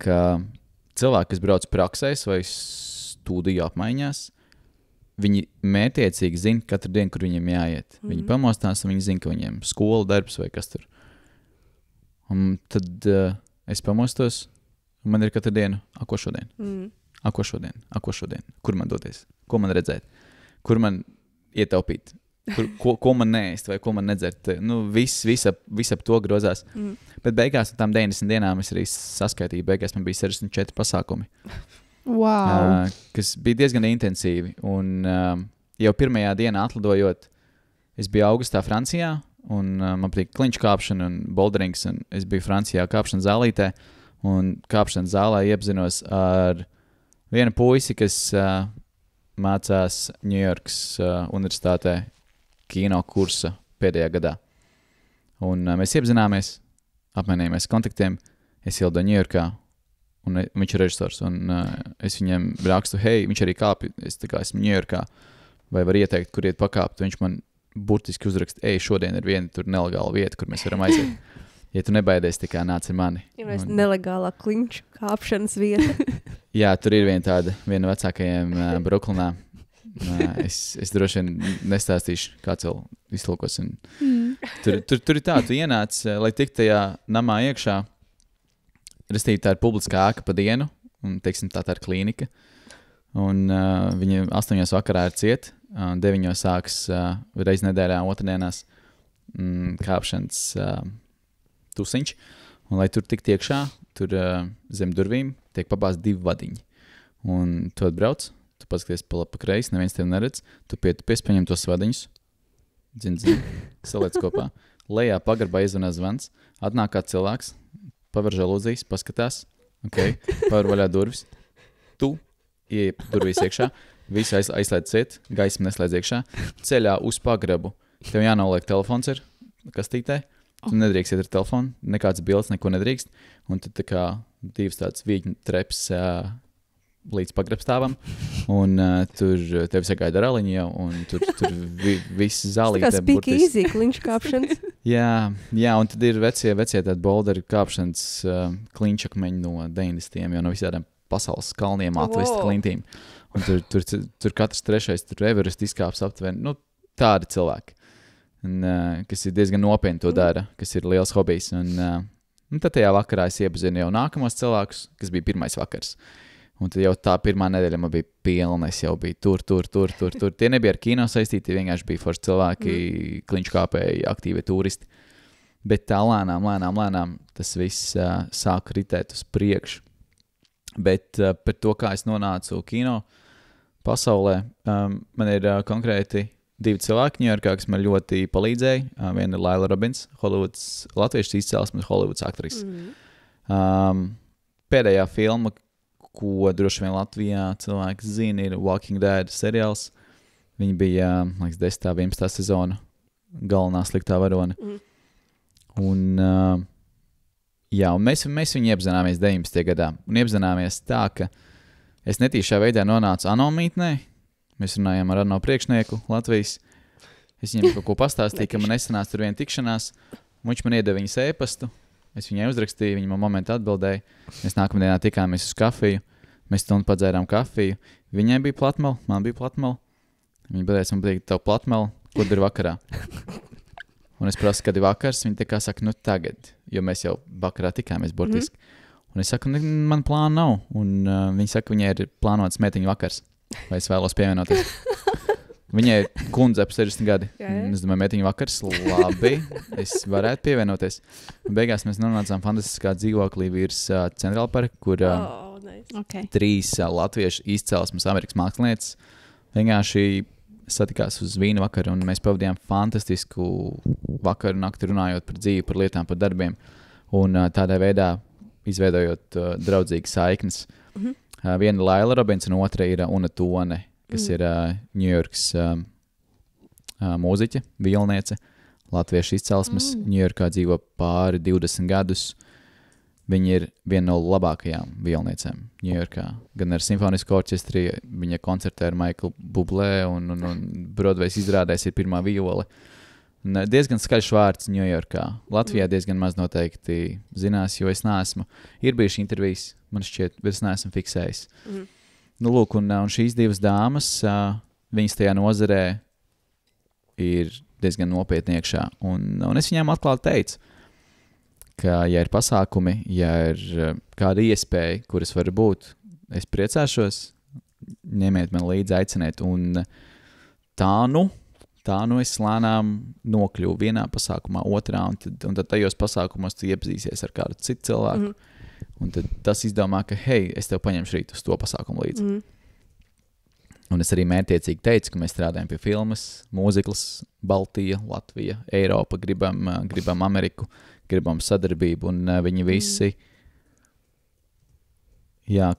ka cilvēki, kas brauc praksēs vai studiju apmaiņās, viņi mētiecīgi zina katru dienu, kur viņiem jāiet. Viņi pamostās un viņi zina, ka viņiem skola, darbs vai kas tur. Un tad es pamostos, un man ir katru dienu, ko šodien? Ko šodien? Kur man doties? Ko man redzēt? Kur man ietaupīt? Ko man neēst vai ko man nedzert? Viss ap to grozās. Bet beigās no tām 90 dienām es arī saskaitīju. Beigās man bija 64 pasākumi. Wow. Kas bija diezgan intensīvi. Un jau pirmajā dienā atlidojot, es biju augustā Francijā, un man patīk kliņšu kāpšana un boulderings, un es biju Francijā kāpšanas zālītē, un kāpšanas zālē iepazinos ar vienu puisi, kas mācās Ņujorkas universitātē kino kursa pēdējā gadā. Un mēs iepazināmies, apmainījāmies kontaktiem, es ielidoju Ņujorkā, un viņš ir režisors, un es viņam rakstu, hei, viņš arī kāpj, es esmu Ņujorkā, vai var ieteikt, kur iet pakāpt, viņš man burtiski uzrakst, šodien ir viena tur nelegāla vieta, kur mēs varam aiziet. Ja tu nebaidies, tikai nāc ar mani. Ja mēs nelegālā kliņšu kāpšanas vieta. Jā, tur ir viena vecākajiem Brooklynā. Es droši vien nestāstīšu, kāds vēl izlūkos. Tur ir tā, tu ienāc, lai tiktu tajā namā iekšā. Restīvi, tā ir publiskā ēka pa dienu, un, teiksim, tā ir klīnika. Un viņa 8 vakarā ir cieta. 9 sāks reiz nedēļā, otrdienās kāpšanas tusiņš. Un, lai tur tiktu iekšā, tur zem durvīm tiek pabāzt 2 vadiņi. Un tu atbrauc, tu paskaties pa kreisi, neviens tevi neredz, tu paņem tos vadiņus, saliec kopā. Lejā pagarbā iezvanā zvans, atnāk kāds cilvēks, paver žalūzijas, paskatās, paver vaļā durvis, tu ieej durvīs iekšā, visu aizslēdz ciet, gaismu neslēdz iekšā, ceļā uz pagrabu. Tev jānoliek telefons ir kastītē, tu nedrīkst iet ar telefonu, nekāds bildes, neko nedrīkst, un tad tā kā 2 tāds vīģņu treps līdz pagrabstāvam, un tur tevi sagaida raliņi jau, un tur viss zālīte. Tas kā speak easy, kliņšu kāpšanas. jā, un tad ir vecie tādi boulderi kāpšanas kliņšakmeņi no 90. jau no visādām pasaules kalniem atvesti klintīm. Un tur katrs trešais, tur Everest izkāps aptuveni, tādi cilvēki, un, kas ir diezgan nopietni to dara, kas ir liels hobijs. Un tad tajā vakarā es iepazinu jau nākamos cilvēkus, kas bija pirmais vakars. Un tad jau tā pirmā nedēļa man bija pilna, es jau biju tur. Tie nebija ar kino saistīti, vienkārši bija forši cilvēki, kliņšu kāpēji, aktīvi turisti. Bet tā lēnām tas viss sāk ritēt uz priekšu. Bet par to, kā es nonācu kino pasaulē, man ir konkrēti 2 cilvēki Ņujorkā, kas man ļoti palīdzēja. Viena ir Laila Robins, latviešu izcelsmes Hollywoods aktrise. Pēdējā filma, ko droši vien Latvijā cilvēki zina, ir Walking Dead seriāls. Viņa bija, liekas, 10. 11. sezona galvenā sliktā varone. Un un mēs viņu iepazināmies 19. gadā. Un iepazināmies tā, ka es netīšā veidā nonācu ANO mītnē. Mēs runājām ar ANO priekšnieku Latvijas. Es viņam kaut ko pastāstīju, ka man nesanāca tur viena tikšanās. Viņš man iedeva viņas e-pastu. Es viņai uzrakstīju, viņa man momentā atbildēja. Mēs nākamdienā tikāmies uz kafiju. Mēs stundu padzērām kafiju. Viņai bija platmela, man bija platmela. Viņa pateica, man patīk tev platmela, ko ir vakarā. Un es prasu, kad ir vakars, viņi tā kā saka, tagad, jo mēs jau vakarā tikāmies burtiski. Un es saku, man plāna nav. Un viņi saka, viņai ir plānots meetiņu vakars. Vai es vēlos pievienoties? Viņai ir kundze ap 60 gadi. Es domāju, meetiņu vakars, labi, es varētu pievienoties. Un beigās mēs nonācām fantastiskā dzīvoklī virs Centrāla parka, kur 3 latviešu izcelsmes Amerikas mākslinieces vienkārši satikās uz vīna vakaru, un mēs pavadījām fantastisku vakaru nakti runājot par dzīvi, par lietām, par darbiem, un tādā veidā izveidojot draudzīgas saiknes. Viena Laila Robins, un otra ir Una Tone, kas ir Ņujorkas mūziķe, violniece, latviešu izcelsmes. Ņujorkā dzīvo pāri 20 gadus. Viņa ir viena no labākajām violniecēm Ņujorkā. Gan ar simfonisku orķestri, viņa koncertē ar Michael Bublé, un Broadways izrādēs ir pirmā viola. Diezgan skaļš vārds Ņujorkā. Latvijā diezgan maz noteikti zinās, jo es neesmu. Ir bijuši intervijas, man šķiet, bet es neesmu fiksējis. Lūk, un šīs 2 dāmas, viņas tajā nozarē ir diezgan nopietni iekšā. Un es viņām atklāti teicu, ka, ja ir pasākumi, ja ir kāda iespēja, kuras var būt, es priecāšos, ņemiet man līdzi, aiciniet. Un tā nu es lēnām nokļuvu vienā pasākumā, otrā, un tad tajos pasākumos tu iepazīsies ar kādu citu cilvēku. Un tad tas izdomā, ka, hei, es tev paņemšu rīt uz to pasākumu līdzi. Un es arī mērķiecīgi teicu, ka mēs strādājam pie filmas, mūziklas, Baltija, Latvija, Eiropa, gribam Ameriku, gribam sadarbību, un viņi visi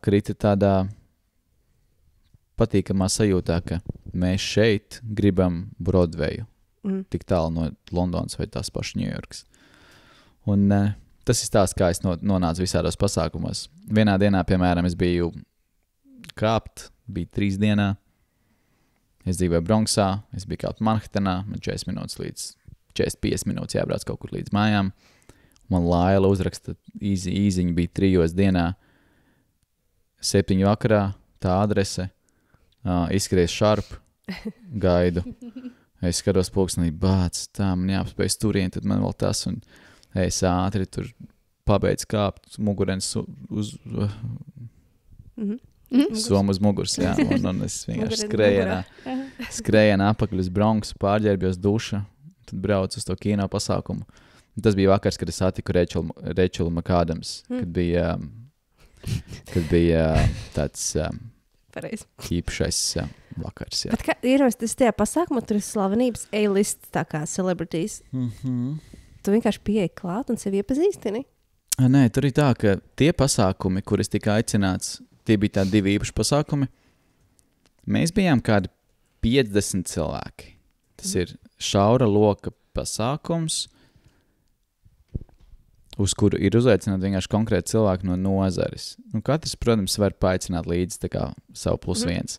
krita tādā patīkamā sajūtā, ka mēs šeit gribam Broadwayu, tik tālu no Londonas vai tās pašas Ņujorkas. Un tas ir tās, kā es nonācu visādos pasākumos. Vienā dienā, piemēram, es biju kāpt, bija 3 dienā. Es dzīvoju Bronxā, es biju kāpt Manhattanā, man 40 minūtes līdz 45 minūtes jābrauc kaut kur līdz mājām. Man Laila uzraksta īziņa bija 3 dienā, 7 vakarā, tā adrese, izskries šarp, gaidu. Es skatos pulkstenī, bāc, tā man jāapspēj turien, tad man vēl tas, un es ātri tur pabeidzu kāpt mugurens somu uz muguras, jā, un es vienkārši skrējienā apakaļ uz Bronxu, pārģērbjos duša, tad braucu uz to kino pasākumu. Tas bija vakars, kad es satiku Rachelu McAdams, kad bija tāds īpašais vakars, jā. Bet kā ierosties tajā pasākumā, tur ir slavenības A-list, tā kā celebrities. Tu vienkārši pieeji klāt un sevi iepazīstini? Nē, tur ir tā, ka tie pasākumi, kur es tika aicināts, tie bija tādi 2 īpaši pasākumi. Mēs bijām kādi 50 cilvēki. Tas ir šaura loka pasākums, uz kuru ir uzaicināti vienkārši konkrēti cilvēki no nozares. Un katrs, protams, var paaicināt līdzi tā kā savu +1.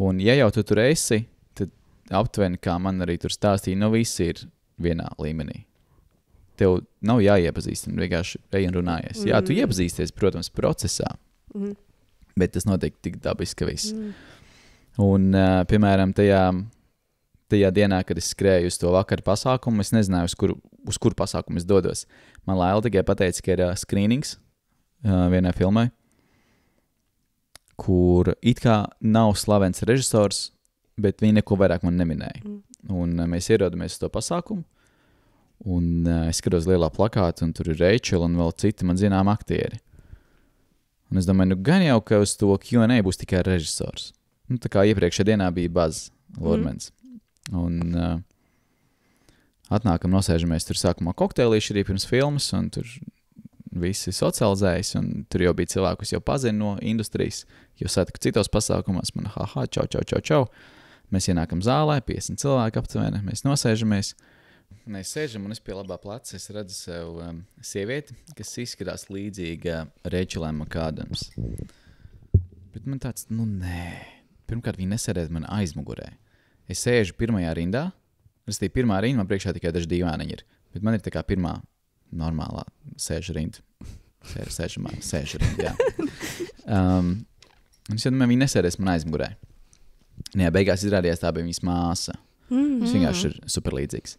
Un ja jau tu tur esi, tad aptuveni, kā man arī tur stāstīja, visi ir vienā līmenī. Tev nav jāiepazīstina, vienkārši ej un runājies. Jā, tu iepazīsties, protams, procesā, bet tas notiek tik dabiski, ka viss. Un, piemēram, tajā dienā, kad es skrēju uz to vakaru pasākumu, es nezināju, uz kuru pasākumu es dodos. Man Laila tikai pateica, ka ir screenings vienai filmai, kur it kā nav slavens režisors, bet viņi neko vairāk man neminēja. Un mēs ierodamies uz to pasākumu, un es skatos lielā plakāta, un tur ir Rachel un vēl citi man zinām aktieri. Un es domāju, gan jau, ka uz to Q&A būs tikai režisors. Tā kā iepriekšējā dienā bija Buzz Lormans. Un atnākam, nosēžamies tur sākumā kokteilīši arī pirms filmas, un tur visi socializējas, un tur jau bija cilvēki, kas jau pazina no industrijas, jo satiku citos pasākumos, man čau. Mēs ienākam zālē, 50 cilvēki aptuveni, mēs nosēžamies. Mēs sēžam, un es pie labā pleca, es redzu sev sievieti, kas izskatās līdzīga Rachelai McAdams. Bet man tāds, nē. Pirmkārt, viņi nesēdēs man aizmugurē. Es sēžu pirmajā rindā, pirmā rinda, man priekšā tikai daži dīvāniņi ir, bet man ir tā kā pirmā normālā sēžu rinda. Sēžu rinda, jā. Un es domāju, viņi nesēdēs man aizmugurē. Jā, beigās izrādījās tā bija viņas māsa. Tas vienkārši ir superlīdzīgs.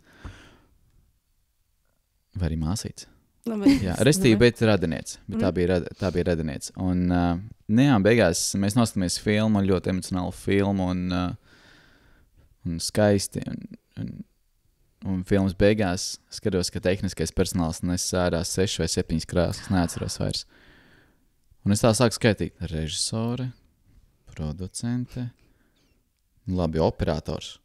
Vai arī māsīts? Jā, restīvi, bet radiniec. Bet tā bija radiniec. Un, beigās mēs noskatāmies filmu, ļoti emocionālu filmu, un skaisti. Un filmas beigās skatos, ka tehniskais personāls nes ārā 6 vai 7 krāsas, neatceros vairs. Un es tā sāku skaitīt. Režisore, producente, labi, operators.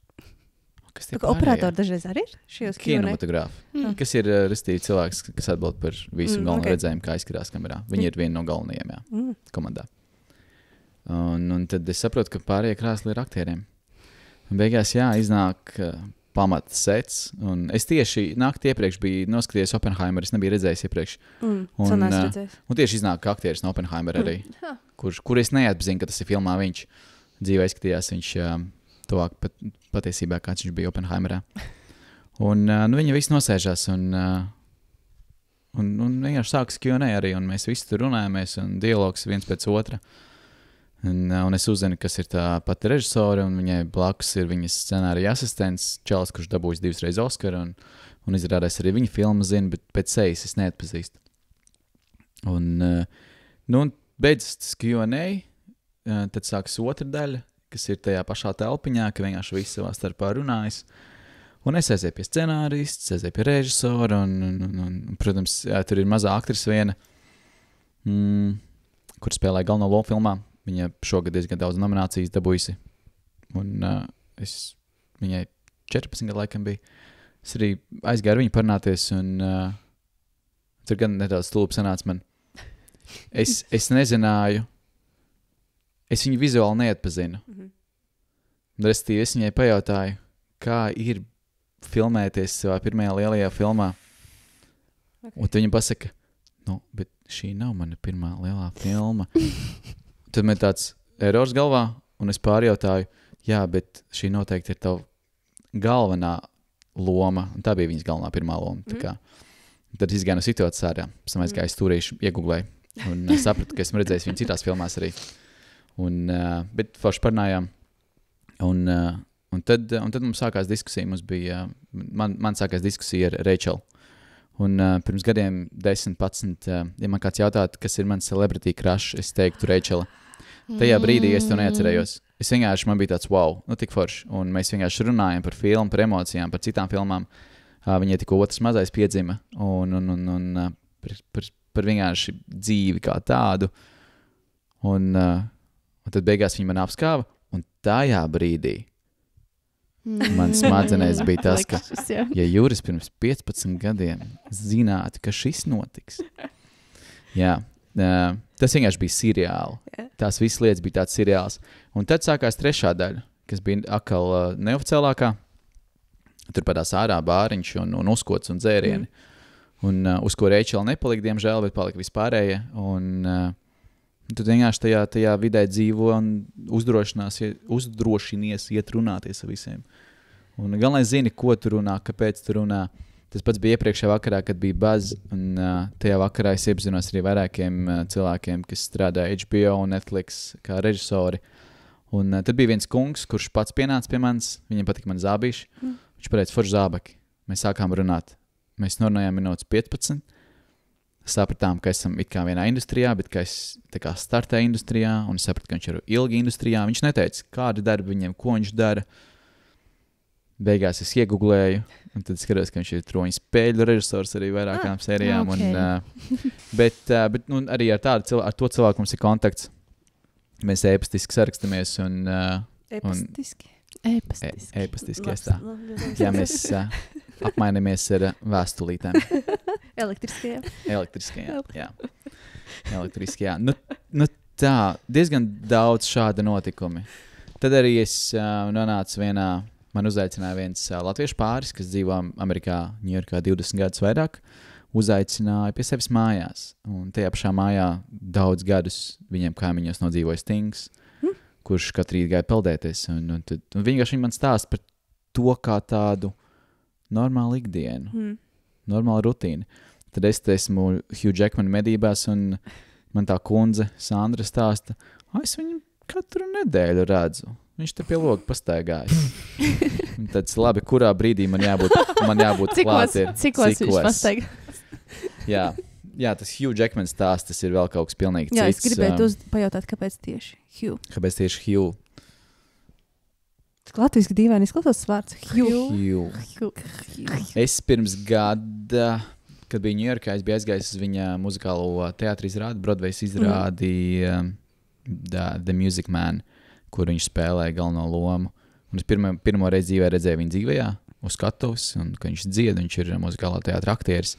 Operatori dažreiz arī ir šajos kinematogrāfi, kas ir restīvi cilvēks, kas atbild par visu galveno redzējumu, kā izskatās kamerā. Viņi ir viena no galvenajiem komandā. Un tad es saprotu, ka pārējie krāsli ir aktieriem. Un beigās, iznāk pamata sets. Un es tieši naktī iepriekš biju noskatījies Oppenheimer, es nebiju redzējis iepriekš. Un tieši iznāk aktieris no Oppenheimer arī, kur es neatpazinu, ka tas ir filmā viņš. Dzīvē izskatījās viņš tuvāk patiesībā, kāds viņš bija Oppenheimerā. Un viņi visi nosēžās un vienkārši sākas Q&A arī, un mēs visi tur runājamies, un dialogs viens pēc otra. Un es uzzinu, kas ir tā pati režisore, un viņai blakus ir viņas scenārija asistents, čalis, kurš dabūjis 2 reizes Oskaru, un Un izrādās arī viņa filmu zinu, bet pēc sejas es neatpazīstu. Un, un beidzas tas Q&A, tad sākas otra daļa, kas ir tajā pašā telpiņā, ka vienkārši visi savā starpā runājas. Un es aizēju pie scenārists, aizēju pie režisora, un protams, tur ir mazā aktrise viena, kur spēlēja galveno lomu filmā. Viņa šogad diezgan daudz nominācijas dabūjusi. Un viņai 14 gadu laikam bija. Es arī aizgāju ar viņu parunāties, un tur gan nedaudz stulbi sanāca man. Es nezināju, es viņu vizuāli neatpazinu. Restīvi es viņai pajautāju, kā ir filmēties savā pirmajā lielajā filmā. Okay. Un viņa pasaka, bet šī nav mana pirmā lielā filma. Tad man tāds erors galvā, un es pārjautāju, jā, bet šī noteikti ir tava galvenā loma, un tā bija viņas galvenā pirmā loma. Tad izgāju no situācijas ārā, pēc tam aizgāju stūrīšu, iegooglēju, un sapratu, ka esmu redzējis viņu citās filmās arī. Bet forši parunājām, un tad mums sākās diskusija, man sākās diskusija ar Rachelu. Un pirms gadiem 10, 11, ja man kāds jautātu, kas ir mans celebrity crush, es teiktu Rachela. Tajā brīdī es to neatcerējos. Man bija tāds wow, tik forši. Un mēs vienkārši runājam par filmu, par emocijām, par citām filmām. Viņai tikko otrs mazais piedzima un par vienkārši dzīvi kā tādu. Un tad beigās viņa man apskāva, un tajā brīdī man smadzenēs bija tas, ka, ja Juris pirms 15 gadiem zinātu, ka šis notiks, tas vienkārši bija seriāli. Tās visas lietas bija tāds seriāls. Un tad sākās trešā daļa, kas bija atkal neoficiālākā. Tur padās ārā bāriņš un uzkots un dzērieni. Un uz ko Rachela nepalika, diemžēl, bet palika vispārējie. Un tu vienkārši tajā vidē dzīvo un uzdrošinies iet runāties ar visiem. Un galvenais zini, ko tu runā, kāpēc tu runā. Tas pats bija iepriekšējā vakarā, kad bija Buzz, un tajā vakarā es iepazinos arī vairākiem cilvēkiem, kas strādā HBO un Netflix kā režisori. Un tad bija viens kungs, kurš pats pienāca pie manis, viņam patika man zābīši. Viņš pateica, forši zābaki. Mēs sākām runāt. Mēs norunājām minūtes 15. Sapratām, ka esam it kā vienā industrijā, bet ka es tā kā startēju industrijā, un sapratu, ka viņš ir ilgi industrijā. Viņš neteica, kāda darba viņiem, ko viņš dara. Beigās es iegooglēju, un tad skatos, ka viņš ir troņu spēļu režisors arī vairākām sērijām. Okay. Bet arī ar to cilvēku mums ir kontakts. Mēs ēpastiski sarakstamies. Ēpastiski? Ēpastiski, jā, mēs apmainamies ar vēstulītēm. Elektriskajā, jā. Elektriskajā. Tā, diezgan daudz šāda notikumi. Tad arī es nonācu man uzaicināja viens latviešu pāris, kas dzīvo Amerikā, Ņujorkā 20 gadus vairāk, uzaicināja pie sevis mājās. Un tajā pašā mājā daudz gadus viņiem kaimiņos nodzīvoja Stings, kurš katru rītu gāja peldēties. Un vienkārši man stāsta par to kā tādu normālu ikdienu, normālu rutīnu. Tad es esmu Hugh Jackman medībās, un man tā kundze Sandra stāsta, es viņu katru nedēļu redzu. Viņš te pie loga pastaigājas. Tad labi, kurā brīdī man jābūt klāt ir. Cikos viņš pastaigājas. Jā, tas Hugh Jackman stāsts, tas ir vēl kaut kas pilnīgi cits. Jā, es gribētu pajautāt, kāpēc tieši Hugh? Kāpēc tieši Hugh? Latviski dīvaini izklausās vārds Hugh. Es pirms gada, kad biju Ņujorkā, es biju aizgājis uz viņa muzikālo teātri izrādi, Broadways izrādi The Music Man, kur viņš spēlēja galveno lomu. Un es pirmo reizi dzīvē redzēju viņu dzīvējā uz skatuves, un ka viņš dzied, viņš ir muzikālā teātra aktieris.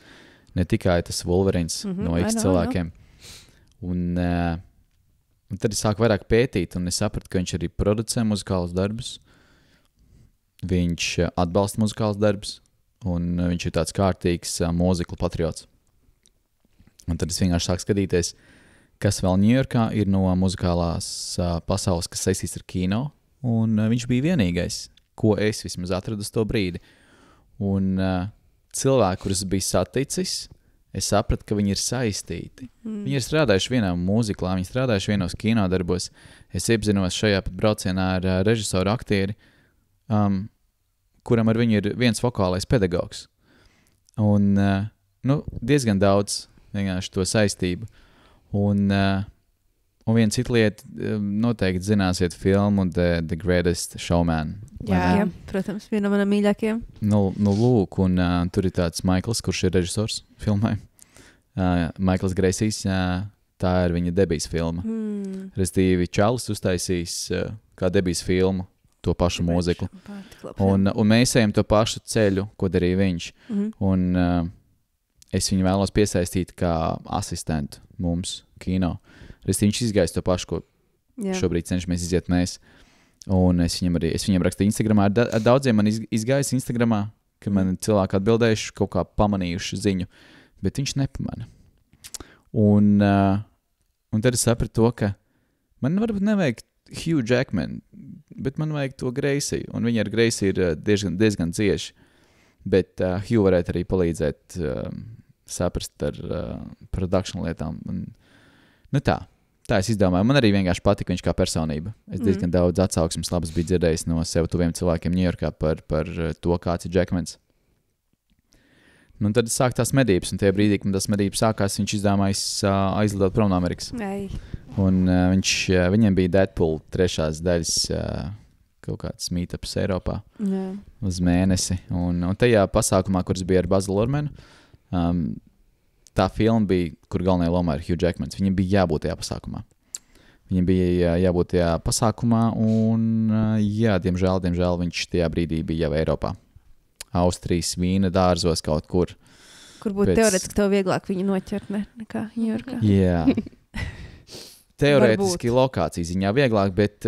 Ne tikai tas Wolverines no X cilvēkiem. Un tad es sāku vairāk pētīt, un es sapratu, ka viņš arī producē muzikālus darbus. Viņš atbalsta muzikālus darbus, un viņš ir tāds kārtīgs mūziklu patriots. Un tad es vienkārši sāku skatīties, kas vēl Ņujorkā ir no muzikālās pasaules, kas saistīts ar kino, un viņš bija vienīgais, ko es vismaz atradu uz to brīdi. Un cilvēki, kurus bija saticis, es sapratu, ka viņi ir saistīti. Viņi ir strādājuši vienā mūziklā, viņi strādājuši vienos kinodarbos. Es iepazinos šajā pat braucienā ar režisoru aktieri, kuram ar viņu ir viens vokālais pedagogs. Un diezgan daudz vienkārši to saistību. Un viena cita lieta, noteikti zināsiet filmu The Greatest Showman. Jā, protams, viena no manām mīļākajām. Lūk, un tur ir tāds Maikls, kurš ir režisors filmai. Maikls Greisijs, tā ir viņa debijas filma. Restīvi Čalis uztaisīs kā debijas filmu to pašu mūziku. Un mēs ejam to pašu ceļu, ko darīja viņš. Un es viņu vēlos piesaistīt kā asistentu mums kino. Restīvi viņš izgājis to pašu, ko šobrīd cenšamies iziet mēs. Un es viņam rakstīju Instagramā. Ar daudziem man izgājis Instagramā, ka man cilvēki atbildējuši, kaut kā pamanījuši ziņu, bet viņš nepamana. Un tad es sapratu to, ka man varbūt nevajag Hugh Jackman, bet man vajag to Gracie. Un viņa ar Gracie ir diezgan cieši. Bet Hugh varētu arī palīdzēt saprast ar production lietām. Un, tā es izdomāju. Man arī vienkārši patika viņš kā personība. Es diezgan daudz atsauksmes labas biju dzirdējis no sev tuviem cilvēkiem Ņujorkā par to, kāds ir Jackmans. Un tad sāk tās medības, un tajā brīdī, kad tās medības sākās, viņš izdomājis aizlidot prom no Amerikas. Un viņiem bija Deadpool 3. daļas kaut kāds meetups Eiropā uz mēnesi. Un tajā pasākumā, kuras bija ar Bazu Lurmanu, tā filma bija, kur galvenajā lomā ir Hugh Jackmans. Viņam bija jābūt tajā pasākumā. Un diemžēl viņš tajā brīdī bija jau Eiropā. Austrijas vīna dārzos kaut kur. Kur būtu teorētiski tev vieglāk viņu noķert, nekā Ņujorkā. Jā. Teorētiski lokācija ziņā vieglāk, bet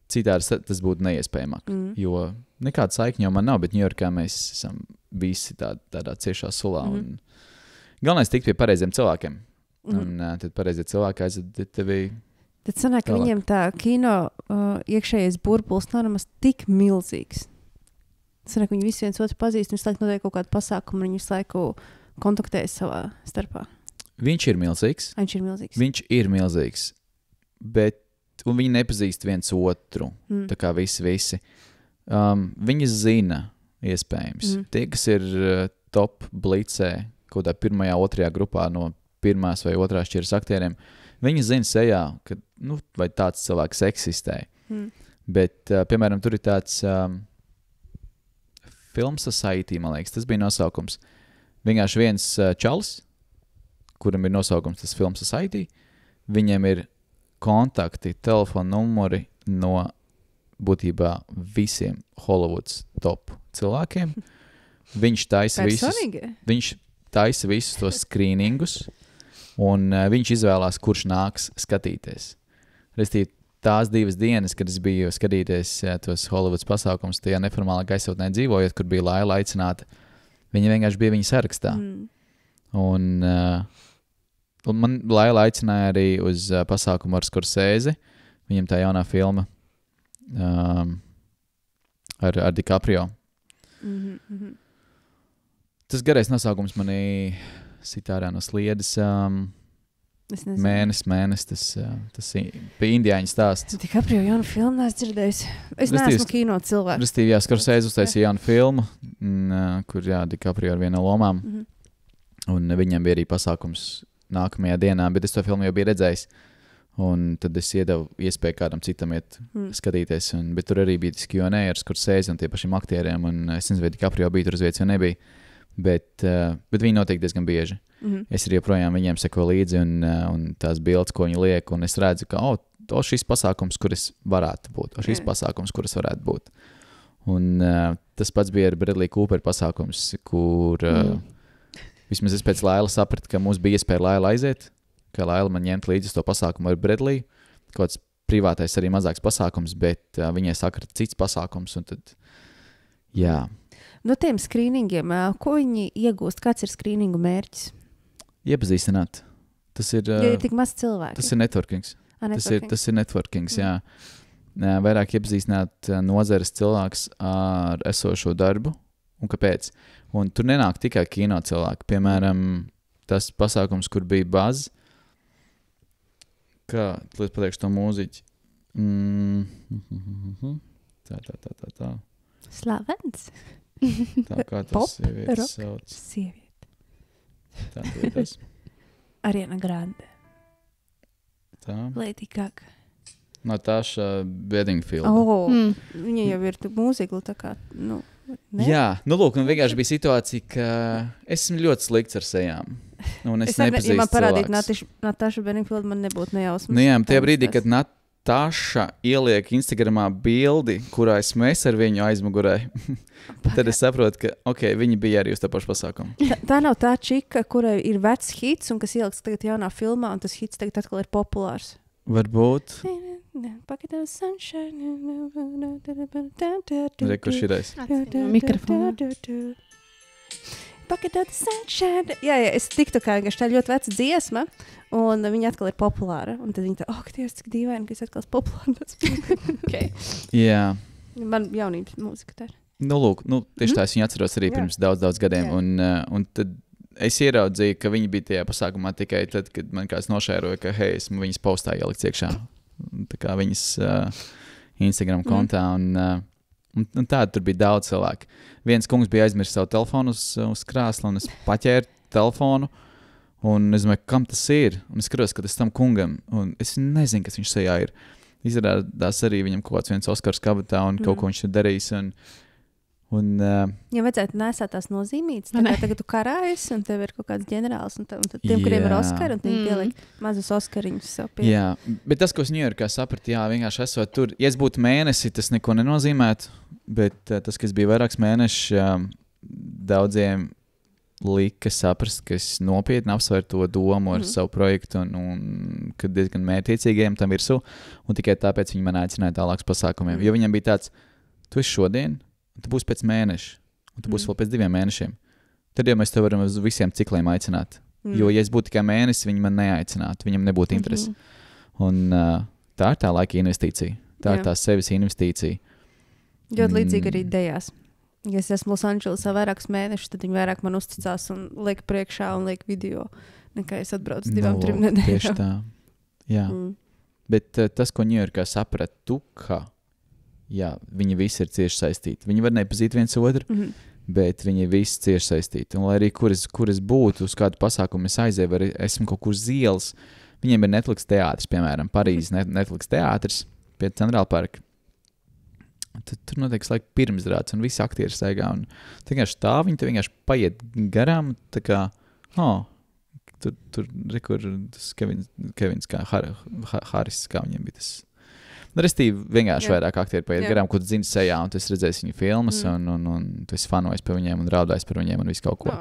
citādi tas būtu neiespējamāk. Jo nekāda saikņa jau man nav, bet Ņujorkā mēs esam visi tādā ciešā sulā. Un galvenais tikt pie pareiziem cilvēkiem. Un tad pareizie cilvēki aizved tevi. Tad sanāk, ka viņiem tā kino iekšējais burbulis nav nemaz tik milzīgs. Sanāk, viņi visi viens otru pazīst, un visu laiku notiek kaut kādu pasākumu, un viņi visu laiku kontaktējas savā starpā. Viņš ir milzīgs. Viņš ir milzīgs. Un viņi nepazīst viens otru. Tā kā visi. Viņi zina, iespējams. Tie, kas ir top blitzē, kaut kādā 1., 2. grupā no 1. vai 2. šķiras aktieriem, viņi zina sejā, ka, vai tāds cilvēks eksistē. Bet, piemēram, tur ir tāds Film Society, man liekas, tas bija nosaukums. Vienkārši viens čalis, kuram ir nosaukums tas Film Society, viņiem ir kontakti, telefona numuri no būtībā visiem Hollywoods top cilvēkiem. Viņš taisa visus tos skrīningus, un viņš izvēlās, kurš nāks skatīties. Restīvi, tās 2 dienas, kad es biju skatīties tos Hollywoods pasākums, tajā neformālā gaisotnē dzīvojot, kur bija Laila aicināta, viņa vienkārši bija viņa sarakstā. Un man Laila aicināja arī uz pasākumu ar Scorsese, viņam tā jaunā filma ar DiCaprio. Tas garais nosaukums manī sitārā no sliedes. Mēnesis, tas bija indiāņu stāsts. DiCaprio jaunu filmu neesmu dzirdējis. Es neesmu kino cilvēks. Restīvi, Scorsese uztaisīja jaunu filmu, kur DiCaprio ar vienu no lomām. Un viņam bija arī pasākums nākamajā dienā, bet es to filmu jau biju redzējis. Un tad es iedevu iespēju kādam citam iet skatīties. Bet tur arī bija Q&A ar Scorsese un tie pašiem aktieriem. Un es nezinu, vai DiCaprio bija tur uz vietas, vai nebija. Bet viņi notiek diezgan bieži. Es arī joprojām viņiem seko līdzi un tās bildes, ko viņi liek, un es redzu, ka šis pasākums, kur es varētu būt, Un tas pats bija ar Bradley Cooper pasākums, kur vismaz es pēc Laila sapratu, ka mums bija iespēja Laila aiziet, ka Laila man ņemt līdzi to pasākumu ar Bradley, kaut kāds privātais arī mazāks pasākums, bet viņai sakrata cits pasākums, un tad, jā. No tiem skrīningiem, ko viņi iegūst, kāds ir skrīningu mērķis? Iepazīstināt. Tas ir, jo ir tik maz cilvēki. Tas ir networkings. Tas ir networkings, jā. Vairāk iepazīstināt nozares cilvēks ar esošo darbu. Un kāpēc? Un tur nenāk tikai kino cilvēki. Piemēram, tas pasākums, kur bija Baz. Kā, lai es pateikšu to mūziķi. Tā. Slavens. Tā kā Pop, tas sievietes rock. sauc. Sieviete. Tā lietas. Ariana Grande. Tā. Lady Gaga. Natasha Bedingfield. Oh, viņa jau ir mūzikla, tā kā, nu, ne? Jā, nu lūk, un vienkārši bija situācija, ka esmu ļoti slikts ar sejām. Un es ja nepazīstu man parādītu cilvēkus. Natasha Bedingfield, man nebūtu nejausmas. Nu jā, tajā brīdī, kad Natasha ieliek Instagramā bildi, kurā esmu es ar viņu aizmugurē, tad es saprotu, ka, viņi bija arī uz tā pašu pasākumu. Tā nav tā čika, kurai ir vecs hits, un kas ieliks tagad jaunā filmā, un tas hits tagad atkal ir populārs. Varbūt. Pocket of sunshine. Re, kurš ir es? Mikrofonu. Pocket of sunshine. Jā, es tiktu kā vienkārši tā ļoti veca dziesma, un viņa atkal ir populāra. Un tad viņa tā, Dievs, cik dīvaini, ka es atkal esmu populāra. Okay. Jā. Man jaunības mūzika tā ir. Nu, lūk, tieši tā es viņu atceros arī pirms daudz gadiem. Un tad es ieraudzīju, ka viņi bija tajā pasākumā tikai tad, kad man kāds nošēroja, ka, hei, esmu viņas postā ielikt iekšā. Tā kā viņas Instagram kontā. Un tāda tur bija daudz cilvēku. Viens kungs bija aizmirsis savu telefonu uz krāsla, un es paķēru telefonu. Un es domāju, kam tas ir? Un es skatos, ka tas tam kungam. Un es nezinu, kas viņš sejā ir. Izrādās arī viņam kaut kāds viens Oskars kabatā un kaut ko viņš ir darījis. Ja vajadzētu nesāt tās nozīmītas, tā kā tagad tu karājies, un tev ir kaut kāds ģenerālis, un tad tiem, kuriem ir Oskari, un viņi pieliek mazus Oskariņus sev pie. Jā, bet tas, ko es Ņujorkā sapratu, vienkārši esot tur. Ja es būtu mēnesi, tas neko nenozīmētu, bet tas, kas bija vairāks mēneši, daudziem lika saprast, ka es nopietni apsveru to domu ar savu projektu, un ka diezgan mērķiecīgiem tam virsū, un tikai tāpēc viņi man aicināja tālākus pasākumiem. Jo viņam bija tāds, tu esi šodien, un tu būsi pēc mēneša, un tu būsi vēl pēc 2 mēnešiem. Tad jau mēs te varam uz visiem cikliem aicināt. Jo, ja es būtu tikai mēnesis, viņi man neaicinātu, viņam nebūtu interesi. Un tā ir tā laika investīcija. Tā ir tā sevis investīcija. Ļoti līdzīgi arī idejās. Ja es esmu Losandželosā vairākus mēnešus, tad viņi vairāk man uzticās un liek priekšā un liek video, nekā es atbraucu 2-3 nedēļām. Tieši tā. Jā. Bet tas, ko Ņujorkā sapratu, ka viņi visi ir cieši saistīti. Viņi var nepazīt viens otru, bet viņi visi cieši saistīti. Un lai arī kur es būtu, uz kādu pasākumu es aizēju, vai esmu kaut kur uz ielas, viņiem ir Netflix teātris, piemēram, Parīzes Netflix teātris pie Centrāla parka. Tad tur notiek pirmsrādes, un visi aktieri staigā. Un vienkārši tā viņi te vienkārši paiet garām, tā kā, tur rekur tas Kevins kā Haris, kā viņiem bija tas. Restīvi vienkārši vairāk aktieri paiet garām, ko tu zini sejā, un tu esi redzējis viņu filmas, un tu esi fanojis par viņiem, un raudājis par viņiem, un visu kaut ko.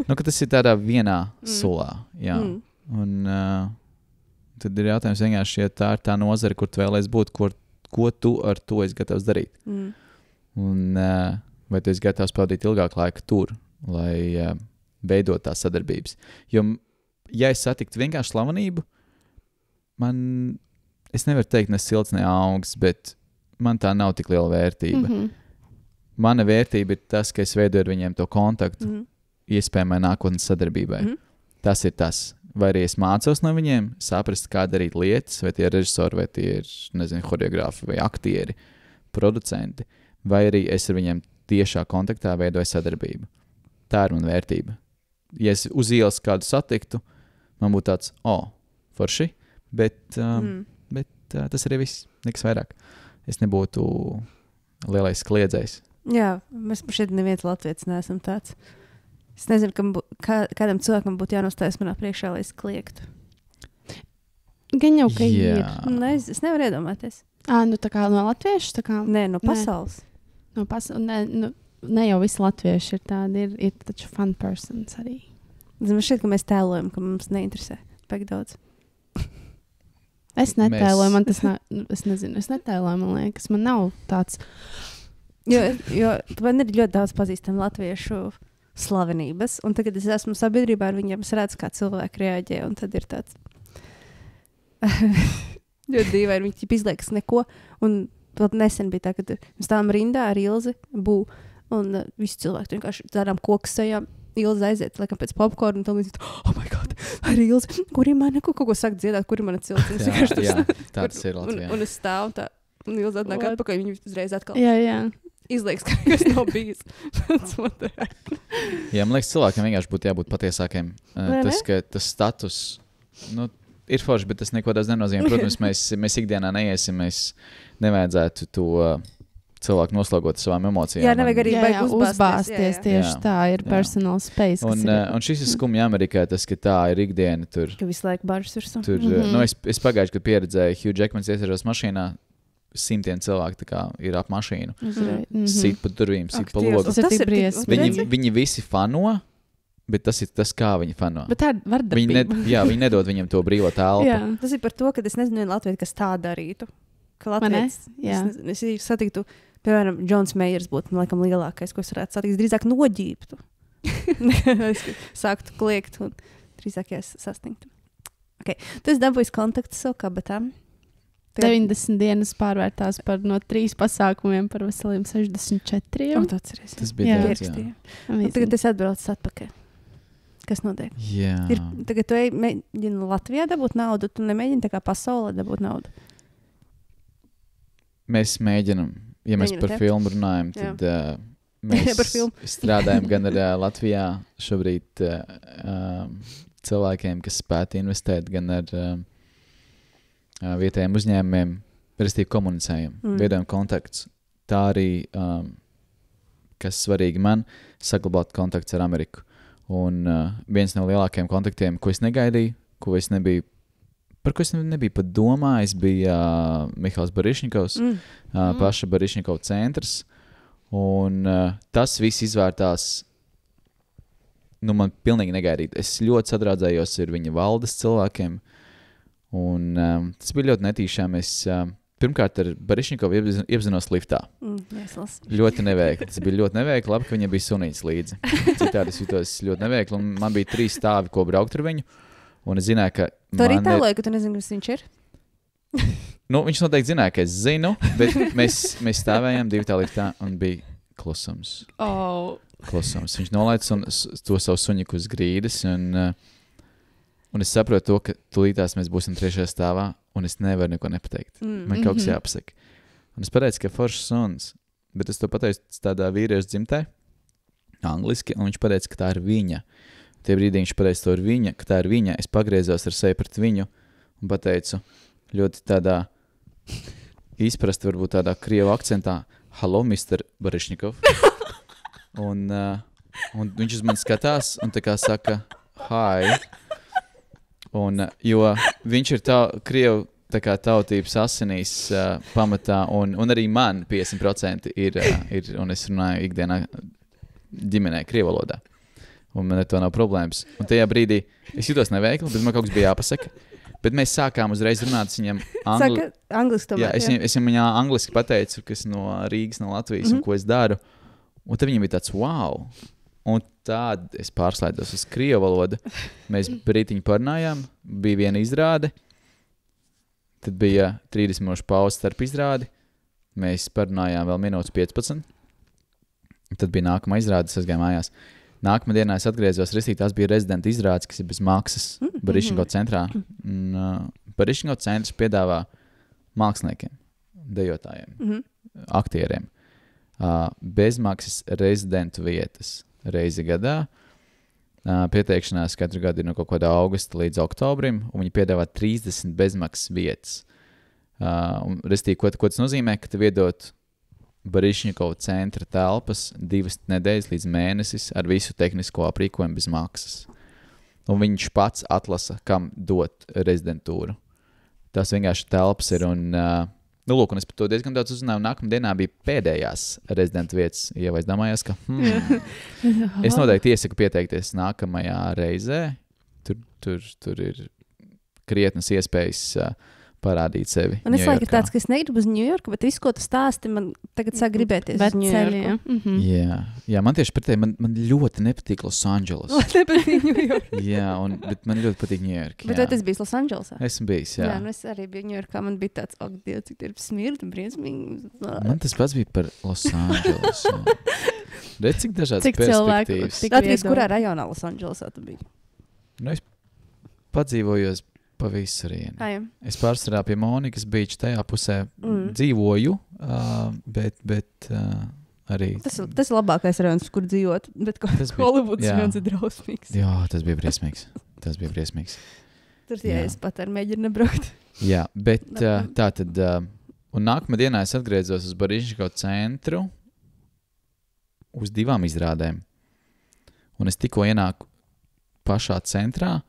Ka tas ir tādā vienā sulā, jā. Un tad ir jautājums vienkārši, ja tā ir tā nozare, kur tu vēlēs būt, ko tu ar to esi gatavs darīt. Un vai tu esi gatavs pavadīt ilgāku laiku tur, lai veidot tās sadarbības. Jo, ja es satiktu vienkārši slavenību, es nevaru teikt, ne silts, ne augsts, bet man tā nav tik liela vērtība. Mana vērtība ir tas, ka es veidoju ar viņiem to kontaktu iespējamai nākotnes sadarbībai. Tas ir tas. Vai arī es mācos no viņiem, saprast, kā darīt lietas, vai tie ir režisori, vai tie ir, choreogrāfi, vai aktieri, producenti, vai arī es ar viņiem tiešā kontaktā veidoju sadarbību. Tā ir mana vērtība. Ja es uz ielas kādu satiktu, man būtu tāds, forši, bet tas arī viss, nekas vairāk. Es nebūtu lielais kliedzējs. Jā, mēs šeit neviens latviečs neesam tāds. Es nezinu, kādam cilvēkam būtu jānostājas manā priekšā, lai es kliegtu. Gan jau, ka ir. Es nevaru iedomāties. Tā kā no latviešu? Tā kā... Nē, no pasaules. Ne jau visi latvieši ir tādi, ir taču fun persons arī. Man šķiet, ka mēs tēlojam, ka mums neinteresē pēc daudz. Es netēloju, man tas nav, es nezinu, es netēloju, man liekas, man nav tāds. Jo man ir ļoti daudz pazīstamu latviešu slavenības, un tagad es esmu sabiedrībā ar viņiem, es redzu, kā cilvēki reaģē, un tad ir tāds ļoti dīvaini, viņi izliekas neko, un vēl nesen bija tā, kad mēs stāvam rindā ar Ilzi, un visi cilvēki vienkārši tādām kokas sejām, Ilzi aiziet, laikam pēc popcorn, un tad līdz, oh my god, ar Ilzi, kuri mana, kaut ko saka dziedāt, kuri mana cilts. Jā, tāds ir Latvijā. Un es stāvu tā, un Ilzi atnāk atpakaļ, viņi uzreiz atkal. Jā. izliekas, ka kas nav bijis. Jā, man liekas, cilvēkiem vienkārši būtu jābūt patiesākiem. Vai Tas, ka tas status ir forši, bet tas neko daudz nenozīmē. Protams, mēs ikdienā neiesim, mēs nevajadzētu to cilvēku noslogot ar savām emocijām. Jā, nevajag arī uzbāzties. Tieši tā ir personal space. Un šis ir skumji Amerikā, tas, ka tā ir ikdiena tur. Ka visu laiku bažas virsū. Tur, es pagājuši, kad pieredzēju Hugh Jackmans iesēžos mašīnā, simtiem cilvēku tā kā ir ap mašīnu. Sit pa durvīm, sit pa logu. Tas ir tik briesmīgi. Viņi visi fano, bet tas ir tas, kā viņi fano. Bet tā ir vardarbība. Viņi nedod viņam to brīvo telpu. Tas ir par to, ka es nezinu, Latviju, kas tā darītu. Ka Latvijas, es satiktu, piemēram, Džons Mejers būtu, laikam, lielākais, ko es varētu satikt. Drīzāk noģībtu. Es sāktu kliegt un drīzāk sastingtu. Okay. Tu esi dabūjis kontaktus savu kabatām. 90 dienas pārvērtās par no 3 pasākumiem par veseliem 64. Tas bija daudz, tagad es atbraucu atpakaļ. Kas notiek? Jā. Tagad tu mēģini Latvijā dabūt naudu, tu nemēģini tā kā pasaulē dabūt naudu. Mēs mēģinam, ja mēs par filmu runājam, tad mēs strādājam gan ar Latvijā šobrīd cilvēkiem, kas spētu investēt, gan ar vietējiem uzņēmumiem, restīvi komunicējam, veidojam kontaktus. Tā arī, kas svarīgi man, saglabāt kontakts ar Ameriku. Un viens no lielākajiem kontaktiem, ko es negaidīju, par ko es nebiju pat domājis, bija Mihails Barišņikovs, paša Barišņikova centrs. Un tas viss izvērtās, man pilnīgi negaidīt. Es ļoti sadraudzējos ar viņa valdes cilvēkiem. Un tas bija ļoti netīšām. Es pirmkārt ar Barišņikovu iepazinos liftā. Ļoti neveikli. Tas bija ļoti neveikli. Labi, ka viņam bija sunīts līdzi. Citādi es jutos ļoti neveikli. Un man bija 3 stāvi, ko braukt ar viņu. Un es zināju, ka... Tu arī tēloji, ka tu nezini, kas viņš ir? Viņš noteikti zināja, ka es zinu, bet mēs stāvējām 2 tā liftā un bija klusums. Klusums. Viņš nolaica to savu suņiku uz grīdas un es saprotu to, ka tūlītās mēs būsim 3. stāvā un es nevaru neko nepateikt. Man kaut kas jāpasaka. Un es pateicu, ka foršs suns, bet es to pateicu tādā vīriešu dzimtē, angliski, un viņš pateica, ka tā ir viņa. Tie brīdī viņš pateica, to ir viņa, ka tā ir viņa. Es pagriezos ar seju pret viņu un pateicu ļoti tādā izprast, varbūt tādā krievu akcentā, Hello, Mr. Barišņikov. un viņš uz mani skatās un tā kā saka, hi. Un, jo viņš ir krievu tā kā tautības asinīs pamatā un arī man 50% ir, un es runāju ikdienā ģimenē krievu valodā. Un man ar to nav problēmas. Un tajā brīdī es jutos neveikli, bet man kaut kas bija jāpasaka. Bet mēs sākām uzreiz runāt viņam angliski tomēr. Es viņam angliski pateicu, kas no Rīgas, no Latvijas un ko es daru. Un tad viņam bija tāds wow. Un tad es pārslēdos uz krievu valodu. Mēs brītiņu parunājām, bija viena izrāde. Tad bija 30 minūšu pauze starp izrādi. Mēs parunājām vēl minūtes 15. Tad bija nākamā izrāde, es aizgāju mājās. Nākamā dienā es atgriezos, tās bija rezidenta izrādes, kas ir bez maksas Barišņikova centrā. Barišņikova centrs piedāvā māksliniekiem, dejotājiem, aktieriem bezmaksas rezidentu vietas reizi gadā. Pieteikšanās katru gadu ir no kaut kāda augusta līdz oktobrim, un viņi piedāvā 30 bezmaksas vietas. Restīvi, ko tas nozīmē, ka tev iedot Barišņikova centra telpas 2 nedēļas līdz mēnesis ar visu tehnisko aprīkojumu bez maksas. Un viņš pats atlasa, kam dot rezidentūru. Tas vienkārši telpas ir un lūk, un es par to diezgan daudz uzzināju. Nākamā dienā bija pēdējās rezidentu vietas. Ja es domāju, ka es noteikti iesaku pieteikties nākamajā reizē. Tur ir krietnas iespējas parādīt sevi. Un es laikam tāds, ka es negribu uz Ņujorku, bet visu, ko tu stāsti, man tagad sāk gribēties uz Ņujorku. Jā, man tieši pretēji, man ļoti nepatīk Los Angeles. Ļoti nepatīk Ņujorka. Jā, bet man ļoti patīk Ņujorka. Bet vai tas bijis Los Angelesā? Esmu bijis, jā. Jā, es arī biju Ņujorkā, man bija tāds, Dievs, cik ir smirti, briesmīgi. Man tas pats bija par Los Angeles. Redz, cik dažādas perspektīvas. Latvijas, kurā rajonā Los Angelesā tu biji? Es padzīvojos pa visurienu. Es pārsvarā pie Monikas Beach tajā pusē dzīvoju, bet arī. Tas ir labākais rajons, kur dzīvot, bet Holivuds rajons ir drausmīgs. Jā, tas bija briesmīgs. Tur es pat ar mēģinu nebraukt. Jā, bet tā tad, un nākamā dienā es atgriezos uz Barišņiko centru uz 2 izrādēm. Un es tikko ienāku pašā centrā,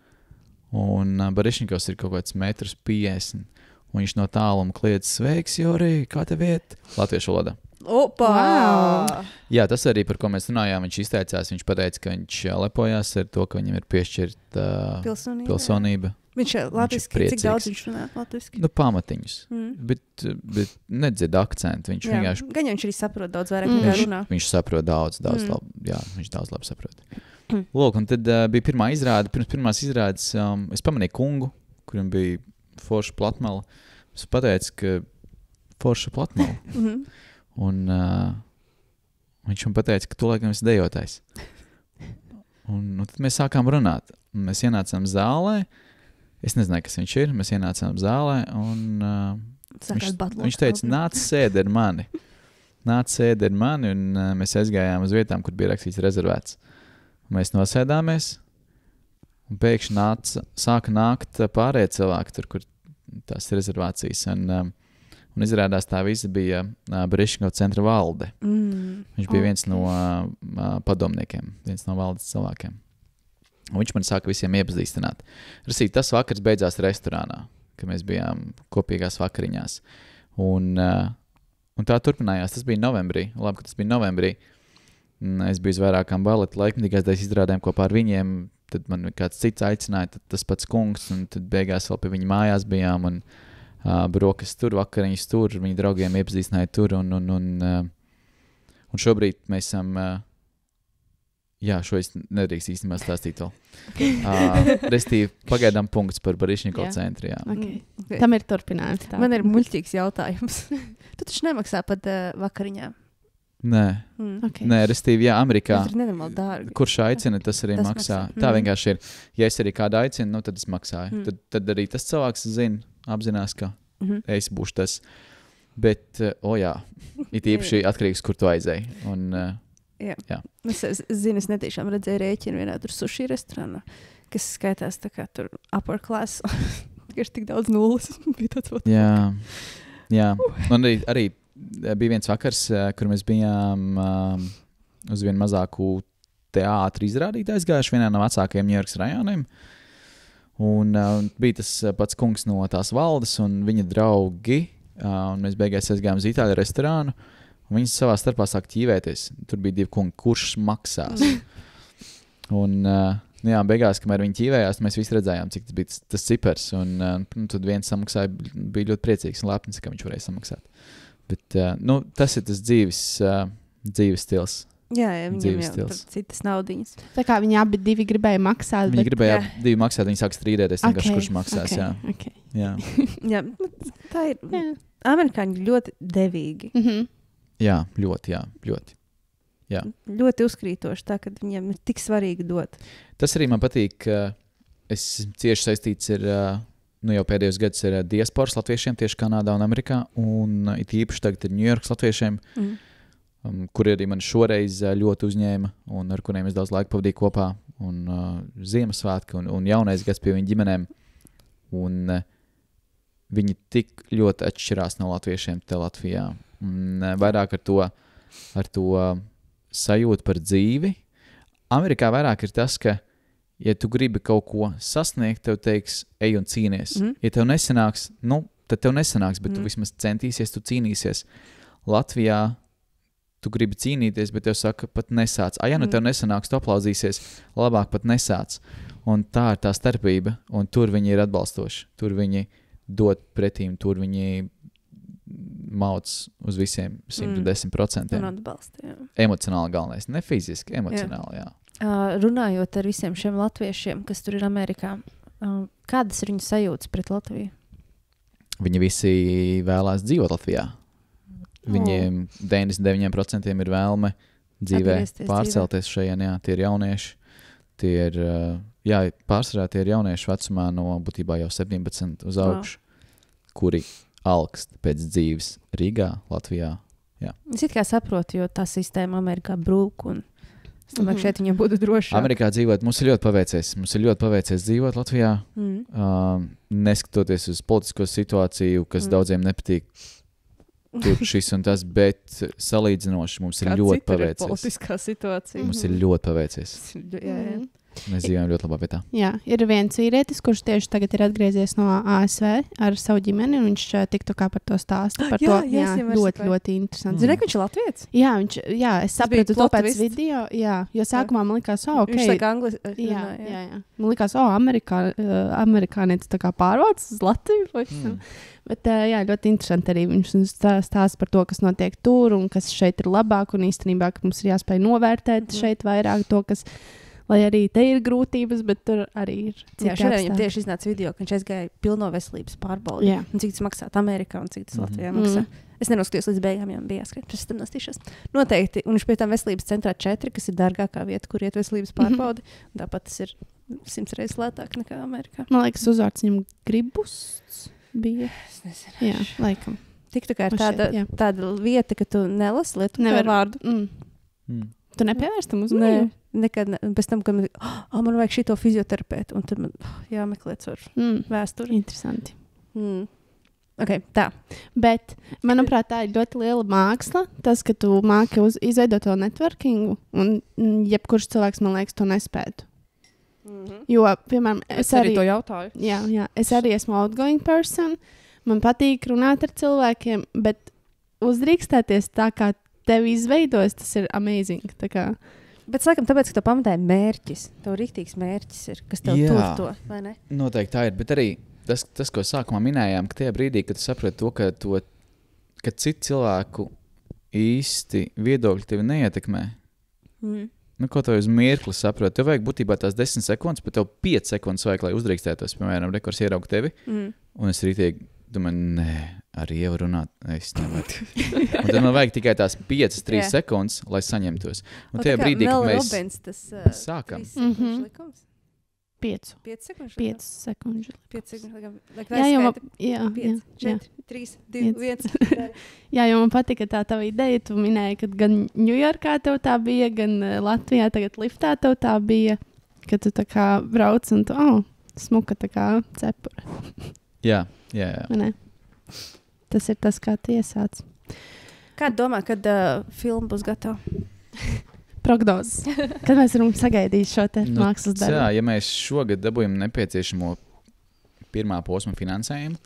un Barišņikos ir kaut kāds 1,50 m. Un viņš no tāluma kliedz: sveiks, Jori, kā tev iet? Latviešu valodā. Opa! Wow. Jā, tas arī, par ko mēs runājām, viņš izteicās. Viņš pateica, ka viņš lepojās ar to, ka viņam ir piešķirta pilsonība. Viņš latviski, cik daudz viņš runā latviski? Nu, pamatiņus. Bet nedzird akcentu. Viņš vienkārši... Gan viņš arī saprot daudz vairāk nekā runā. Viņš saprot daudz labi. Jā, viņš daudz labi saprot. Lūk, un tad bija pirmā izrāde. Pirms pirmās izrādes es pamanīju kungu, kurim bija forša platmala. Es pateicu, ka forša platmala. Un viņš man pateica, ka tu laikam esi dejotājs. Un tad mēs sākām runāt. Un mēs ienācām zālē. Es nezināju, kas viņš ir. Mēs ienācām zālē un viņš teica, nāc sēdi ar mani. Un mēs aizgājām uz vietām, kur bija rakstīts rezervēts. Un mēs nosēdāmies. Un pēkšņi sāka nākt pārējie cilvēki tur, kur tās rezervācijas. Un izrādās tā visa bija Barišņiko centra valde. Viņš bija viens no padomniekiem, viens no valdes cilvēkiem. Un viņš man sāka visiem iepazīstināt. Tas vakars beidzās restorānā, kad mēs bijām kopīgās vakariņās. Un tā turpinājās. Tas bija novembrī. Labi, ka tas bija novembrī. Es biju uz vairākām baleta laikmatīgās izrādēm kopā ar viņiem. Tad man kāds cits aicināja, tas pats kungs. Un tad beigās vēl pie viņa mājās bijām. Un brokas tur, vakariņas tur, viņa draugiem iepazīstināja tur, un šobrīd mēs esam, šo es nedrīkst īstenībā stāstīt vēl. Restīvi, pagaidām punkts par Barišņiko centru, jā. Okay. Tam ir turpinājums. Tā. Man ir muļķīgs jautājums. Tu taču nemaksā pat vakariņām? Nē, Nē, restīvi, jā, Amerikā. Tas ir nenormāli dārgi. Kurš aicina, tas arī maksā. Tā vienkārši ir. Ja es arī kādu aicinu, tad es maksāju. Tad arī tas cilvēks apzinās, ka es būšu tas. Bet, jā, it īpaši atkarīgs, kur tu aizēji. Un, jā. Es zinu, es netīšām redzēju rēķinu vienā tur sushi restorānā, kas skaitās tā kā tur upper class. Tikai tik daudz nulles. Jā. Un arī bija viens vakars, kur mēs bijām uz vienu mazāku teātri izrādīt aizgājuši vienā no vecākajiem Ņujorkas rajoniem. Un bija tas pats kungs no tās valdes un viņa draugi. Un mēs beigās aizgājām uz itāļu restorānu. Un viņi savā starpā sāk ķīvēties. Tur bija 2 kungi, kurš maksās. Un beigās, kamēr viņi ķīvējās, mēs visi redzējām, cik tas bija tas cipars. Un tad viens samaksāja, bija ļoti priecīgs un lepns, ka viņš varēja samaksāt. Bet tas ir tas dzīves stils. Jā, viņam jau citas naudiņas. Tā kā viņi abi gribēja maksāt. Viņi gribēja divi maksāt, viņi sāk strīdēties, kurš maksās. Okay. Jā. Jā, tā ir. Jā. Amerikāņi ļoti devīgi. Jā, ļoti. Jā. Ļoti uzkrītoši, tā, ka viņiem ir tik svarīgi dot. Tas arī man patīk, ka es cieši saistīts ar, jau pēdējos gadus ar diasporas latviešiem tieši Kanādā un Amerikā, un it īpaši tagad ir Ņujorkas latviešiem, kuri arī man šoreiz ļoti uzņēma, un ar kuriem es daudz laika pavadīju kopā, un Ziemassvētki un jaunais gads pie viņu ģimenēm, un viņi tik ļoti atšķirās no latviešiem te Latvijā. Un vairāk ar to sajūtu par dzīvi. Amerikā vairāk ir tas, ka, ja tu gribi kaut ko sasniegt, tev teiks, ej un cīnies. Ja tev nesanāks, tad tev nesanāks, bet tu vismaz centīsies, tu cīnīsies. Latvijā tu gribi cīnīties, bet tev saka, pat nesāc. Tev nesanāks, tu aplauzīsies, labāk pat nesāc. Un tā ir tā starpība, un tur viņi ir atbalstoši. Tur viņi dod pretīm, tur viņi mauc uz visiem 110%. Un atbalsta, jā. Emocionāli galvenais, ne fiziski, emocionāli, jā. Runājot ar visiem šiem latviešiem, kas tur ir Amerikā, kādas ir viņu sajūtas pret Latviju? Viņi visi vēlās dzīvot Latvijā. Viņiem 99% ir vēlme dzīvē pārcelties šajien, jā, tie ir jaunieši. Tie ir, pārsvarā tie ir jaunieši vecumā no būtībā jau 17 uz augšu, kuri alkst pēc dzīves Rīgā, Latvijā, Es it kā saprotu, jo tā sistēma Amerikā brūk, un es domāju, ka šeit viņam būtu drošāk. Amerikā dzīvot, mums ir ļoti paveicies dzīvot Latvijā, neskatoties uz politisko situāciju, kas daudziem nepatīk. Tur šis un tas, bet salīdzinoši mums ir ļoti paveicies. Politiskā situācija. Mums ir ļoti paveicies. Jā. Mēs dzīvojam ļoti labā vietā. Jā, ir viens vīrietis, kurš tieši tagad ir atgriezies no ASV ar savu ģimeni, un viņš tiktu kā par to stāstu. Par to, ļoti interesanti. Zini, ka viņš ir latviets? Jā, es sapratu to pēc video, jo sākumā man likās, ok. Viņš saka angliski. Jā. Man likās, amerikānietis tā kā pārvācis uz Latviju. Bet ļoti interesanti arī viņš stāsta par to, kas notiek tur un kas šeit ir labāk, un īstenībā, ka mums ir jāspēj novērtēt šeit vairāk to, kas... Lai arī te ir grūtības, bet tur arī ir. Jā, šodien viņam tieši iznāca video, ka viņš aizgāja pilno veselības pārbaudi. Un cik tas maksā Amerikā un cik tas Latvijā maksā. Es nenoskatījos līdz beigām, jo man bija jāskrien. Pēc tam nostīšos. Noteikti. Un viņš pie tam veselības centrā 4, kas ir dārgākā vieta, kur iet veselības pārbaudi. Tāpat tas ir 100 reizes lētāk nekā Amerikā. Man liekas, uzvārds viņam Gribusts bija. Es nezinu. Jā, laikam. Tik tā kā ir tāda vieta, ka tu nelasi lietu vārdu. Tu nepievērstam uzmanību? Nekad pēc tam, kad man vajag šito fizioterapeitu, un tad man jāmeklē caur vēsturi. Interesanti. Ok, tā. Bet, manuprāt, tā ir ļoti liela māksla. Tas, ka tu māki izveidot to networkingu, un jebkurš cilvēks, man liekas, to nespētu. Jo, piemēram, es arī to jautāju. Jā, es arī esmu outgoing person. Man patīk runāt ar cilvēkiem, bet uzdrīkstēties tā, kā tev izveidojas, tas ir amazing. Tā kā... Bet, laikam, tāpēc, ka tev pamatā ir mērķis. Tev rīktīgs mērķis ir, kas tev tur to, vai ne? Noteikti tā ir, bet arī tas, ko sākumā minējām, ka tajā brīdī, kad tu saproti to, ka citu cilvēku īsti viedokļi tevi neietekmē. Ko tev uz mirkli saproti? Tev vajag būtībā tās 10 sekundes, bet tev 5 sekundes vajag, lai uzdrīkstētos, piemēram, rekors ierauga tevi, un es rītīgi domāju, nē, arī jau runāt, es nevaru. Un tad man vajag tikai tās 5-3 sekundes, lai saņemtos. Un tajā brīdī, kad mēs sākam. 5 sekundes. Jā, 3, 2, 1. Jā, jo man patika tā tava ideja. Tu minēji, ka gan Ņujorkā tev tā bija, gan Latvijā tagad liftā tev tā bija, kad tu tā kā brauc un tu, smuka tā kā cepura. Jā. Tas ir tas, kā tu iesāc. Kā domā, kad filma būs gatava? Prognozes. Kad mēs varam sagaidīt šo te mākslas darbu? Ja mēs šogad dabūjam nepieciešamo pirmā posma finansējumu,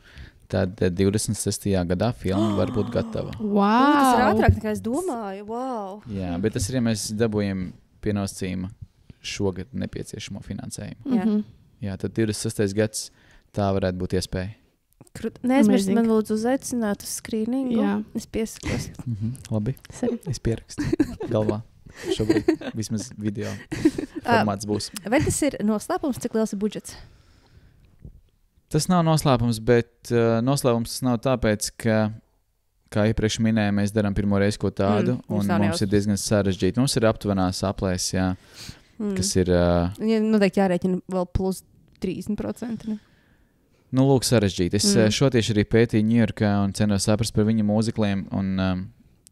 tad 26. gadā filma var būt gatava. Wow! Tas ir ātrāk, nekā es domāju. Wow! Jā, bet tas ir, ja mēs dabūjam pienosacījuma šogad nepieciešamo finansējumu. Jā, tad 26. gads tā varētu būt iespēja. Neaizmirst man lūdzu uzaicināt uz skrīningu. Jā. Es piesakos. Labi. Es pierakstu galvā. Šobrīd vismaz video formāts būs. Vai tas ir noslēpums, cik liels ir budžets? Tas nav noslēpums, bet noslēpums tas nav tāpēc, ka, kā iepriekš minēju, mēs darām pirmo reizi ko tādu, un mums ir diezgan sarežģīti. Mums ir aptuvenās aplēs, kas ir... Noteikti jārēķina vēl plus 30%. Ne? Lūk, sarežģīti. Es šo tieši arī pētīju Ņujorkā un cenos saprast par viņa mūzikliem. Un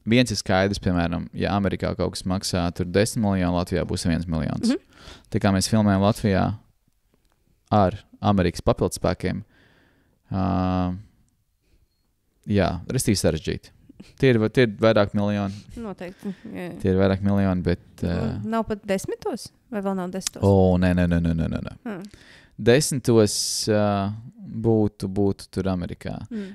viens ir skaidrs, piemēram, ja Amerikā kaut kas maksā tur 10 miljonu, Latvijā būs 1 miljons. Tā kā mēs filmējam Latvijā ar Amerikas papildspēkiem, restīgi sarežģīti. Tie ir vairāk miljoni. Noteikti. Jā. Tie ir vairāk miljoni, bet... Nav pat 10? Vai vēl nav 10? Nē. 10 būtu tur Amerikā.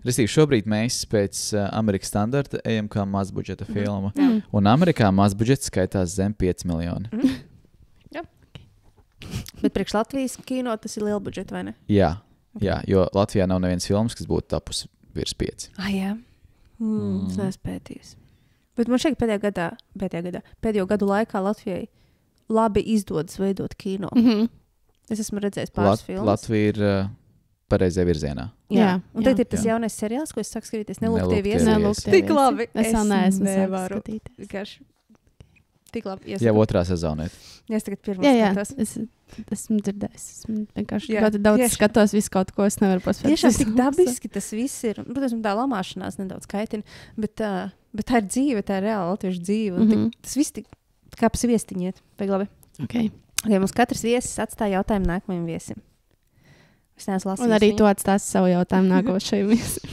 Restīvi, šobrīd mēs pēc Amerikas standarta ejam kā mazbudžeta filma. Un Amerikā mazbudžets skaitās zem 5 miljoni. Jā. Bet priekš Latvijas kino tas ir liela budžeta, vai ne? Jā, jo Latvijā nav nevienas filmas, kas būtu tapus virs 5. Jā. Es nespētījos. Bet man šeit pēdējo gadu laikā Latvijai labi izdodas veidot kino. Es esmu redzējis pāris filmas. Latvija ir pareizajā virzienā. Jā. Un tad ir tas jaunais seriāls, ko es sāku skatīties. Nelūk tie viesi. Tik labi. Es vēl neesmu skatīties. Tik labi. Jau otrā sezonē. Es tagad pirmā skatos. Esmu dzirdējis. Esmu vienkārši ļoti daudz skatos visu kaut ko, es nevaru paspēt. Tiešām tik dabiski tas viss ir. Protams, tā lamāšanās nedaudz kaitina, bet Bet tā ir dzīve, tā ir reāla latviešu dzīve. Un tas viss tik kā pa sviestiņiet. Vai labi? Okay. Ja mums katrs viesis atstāja jautājumu nākamajam viesim. Es neesmu lasījis Un arī viņu. tu atstāsi savu jautājumu nākošajam viesim.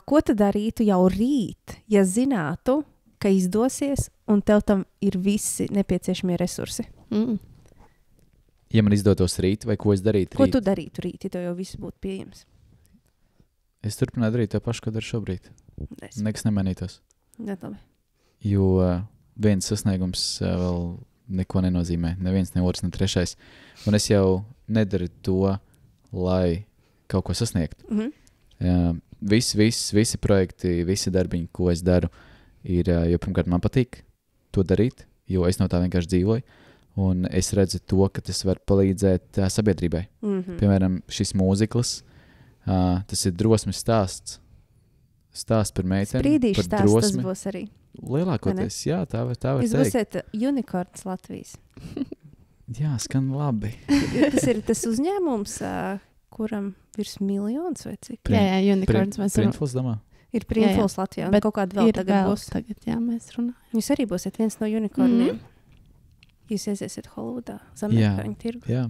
Ko tu darītu jau rīt, ja zinātu, ka izdosies un tev tam ir visi nepieciešamie resursi? Ja man izdotos rīt, vai ko es darītu Ko rīt? tu darītu rīt, ja tev jau viss būtu pieejams? Es turpinātu darīt to pašu, ko daru šobrīd. Nekas nemainītos. Labi. Jo viens sasniegums vēl neko nenozīmē. Neviens, ne otrs, ne trešais. Un es jau nedaru to, lai kaut ko sasniegtu. Visi projekti, visi darbiņi, ko es daru, ir, jo pirmkārt man patīk to darīt, jo es no tā vienkārši dzīvoju. Un es redzu to, ka tas var palīdzēt sabiedrībai. Piemēram, šis mūzikls, tas ir drosmes stāsts. Stāsts par meiteni, Sprīdīšu par stāsts tas drosmi. būs arī. Lielākoties, jā, tā var Jūs teikt. būsiet unikorns Latvijas. Jā, skan labi. Tas ir tas uzņēmums, kuram virs miljons vai cik? Jā, unikorns mēs runājam. Printfuls domā? Ir Printfuls Latvijā, un Bet kaut kāda vēl Ir tagad vēl būs. tagad, jā, mēs runājam. Jūs arī būsiet viens no unikorniem. Jūs aiziesiet Holivudā, uz amerikāņu tirgu. Jā.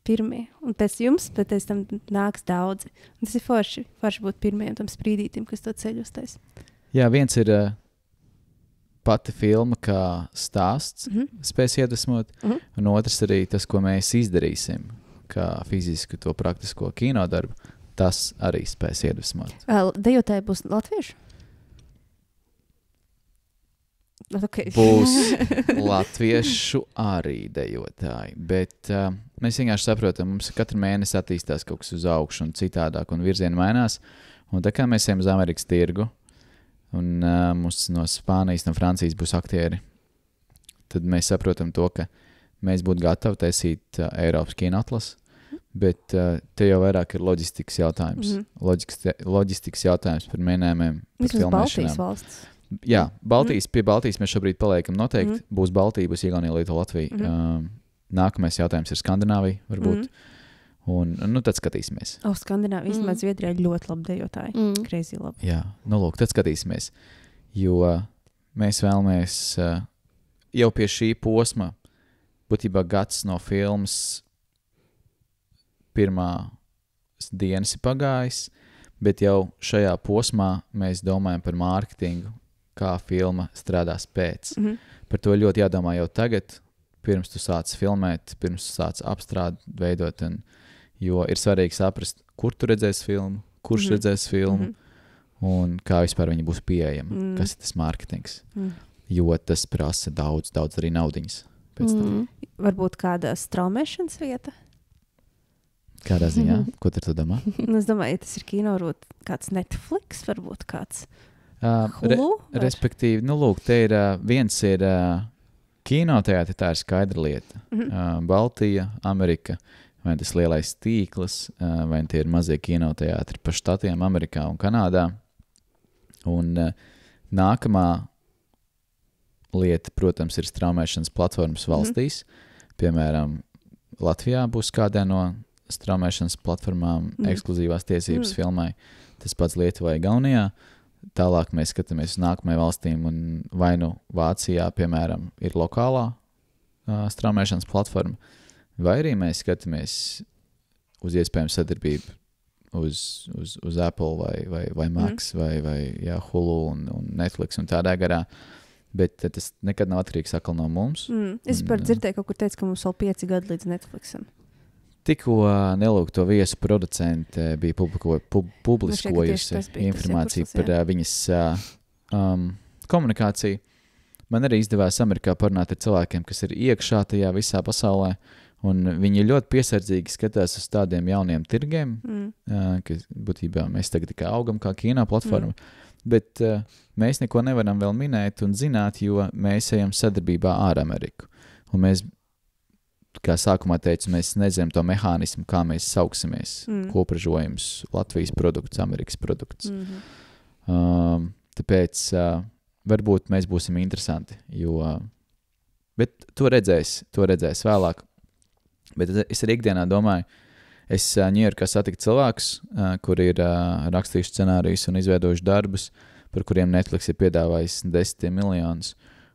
Pirmie. Un pēc jums, pēc tam nāks daudzi. Un tas ir forši būt pirmajam tam sprīdītim, kas to ceļu uztais. Jā, viens ir pati filma kā stāsts, spēs iedvesmot, un otrs arī tas, ko mēs izdarīsim, kā fizisku to praktisko kinodarbu, tas arī spēs iedvesmot. Dejotāji būs latvieši? Okay. Būs latviešu arī dejotāji, bet mēs vienkārši saprotam, mums katru mēnesi attīstās kaut kas uz augšu un citādāk, un virzieni mainās, un tā kā mēs ejam uz Amerikas tirgu, un mums no Spānijas, no Francijas būs aktieri, tad mēs saprotam to, ka mēs būtu gatavi taisīt Eiropas kinoatlas, bet te jau vairāk ir loģistikas jautājums. Loģistikas jautājums par mēnējumiem, par Vismaz Baltijas filmēšanām. valsts. Jā, pie Baltijas mēs šobrīd paliekam noteikti. Būs Baltija, būs Igaunija, Lietuva, Latvija. Nākamais jautājums ir Skandināvija, varbūt. Un tad skatīsimies. Skandināvija, īstenībā Zviedrijā ļoti labi dejotāji. Crazy labi. Jā, lūk, tad skatīsimies. Jo mēs vēlamies jau pie šī posma, būtībā gads no filmas pirmā dienas ir pagājis, bet jau šajā posmā mēs domājam par mārketingu, kā filma strādās pēc. Par to ļoti jādomā jau tagad, pirms tu sāc filmēt, pirms tu sāc apstrādāt, veidot, jo ir svarīgi saprast, kur tu redzēsi filmu, kurš redzēs filmu, un kā vispār viņa būs pieejama, kas ir tas mārketings. Jo tas prasa daudz arī naudiņas. Varbūt kāda straumēšanas vieta? Kādā ziņā? Ko tu domā? Es domāju, ja tas ir kino, varbūt kāds Netflix, varbūt kāds Hulu? Respektīvi, lūk, te ir viens ir kinoteātri, tā ir skaidra lieta. Baltija, Amerika, vai tas lielais tīkls, vai tie ir mazie kinoteātri pa štatiem Amerikā un Kanādā. Un nākamā lieta, protams, ir straumēšanas platformas valstīs. Piemēram, Latvijā būs kādē no straumēšanas platformām ekskluzīvās tiesības filmai. Tas pats Lietuvā, Igaunijā. Tālāk mēs skatāmies uz nākamajām valstīm, un vai nu Vācijā, piemēram, ir lokālā straumēšanas platforma, vai arī mēs skatāmies uz iespējamu sadarbību uz Apple vai Max vai Hulu un Netflix un tādā garā. Bet tas nekad nav atkarīgs atkal no mums. Es par dzirdēju, kaut kur teicu, ka mums vēl 5 gadi līdz Netflixam. Tikko nelūk to viesu producente bija publiskojusi informāciju par viņas komunikāciju. Man arī izdevās Amerikā parunāt ar cilvēkiem, kas ir iekšā tajā visā pasaulē, un viņi ļoti piesardzīgi skatās uz tādiem jauniem tirgiem, ka būtībā mēs tagad tikai augam kā kino platforma, bet mēs neko nevaram vēl minēt un zināt, jo mēs ejam sadarbībā ar Ameriku. Un mēs, kā sākumā teicu, mēs nezinām to mehānismu, kā mēs sauksimies. Kopražojums, Latvijas produkts, Amerikas produkts. Tāpēc varbūt mēs būsim interesanti, bet to redzēs vēlāk. Bet es arī ikdienā domāju, Es Ņujorkā satiku cilvēkus, kuri ir rakstījuši scenārijus un izveidojuši darbus, par kuriem Netflix ir piedāvājis 10 miljonus.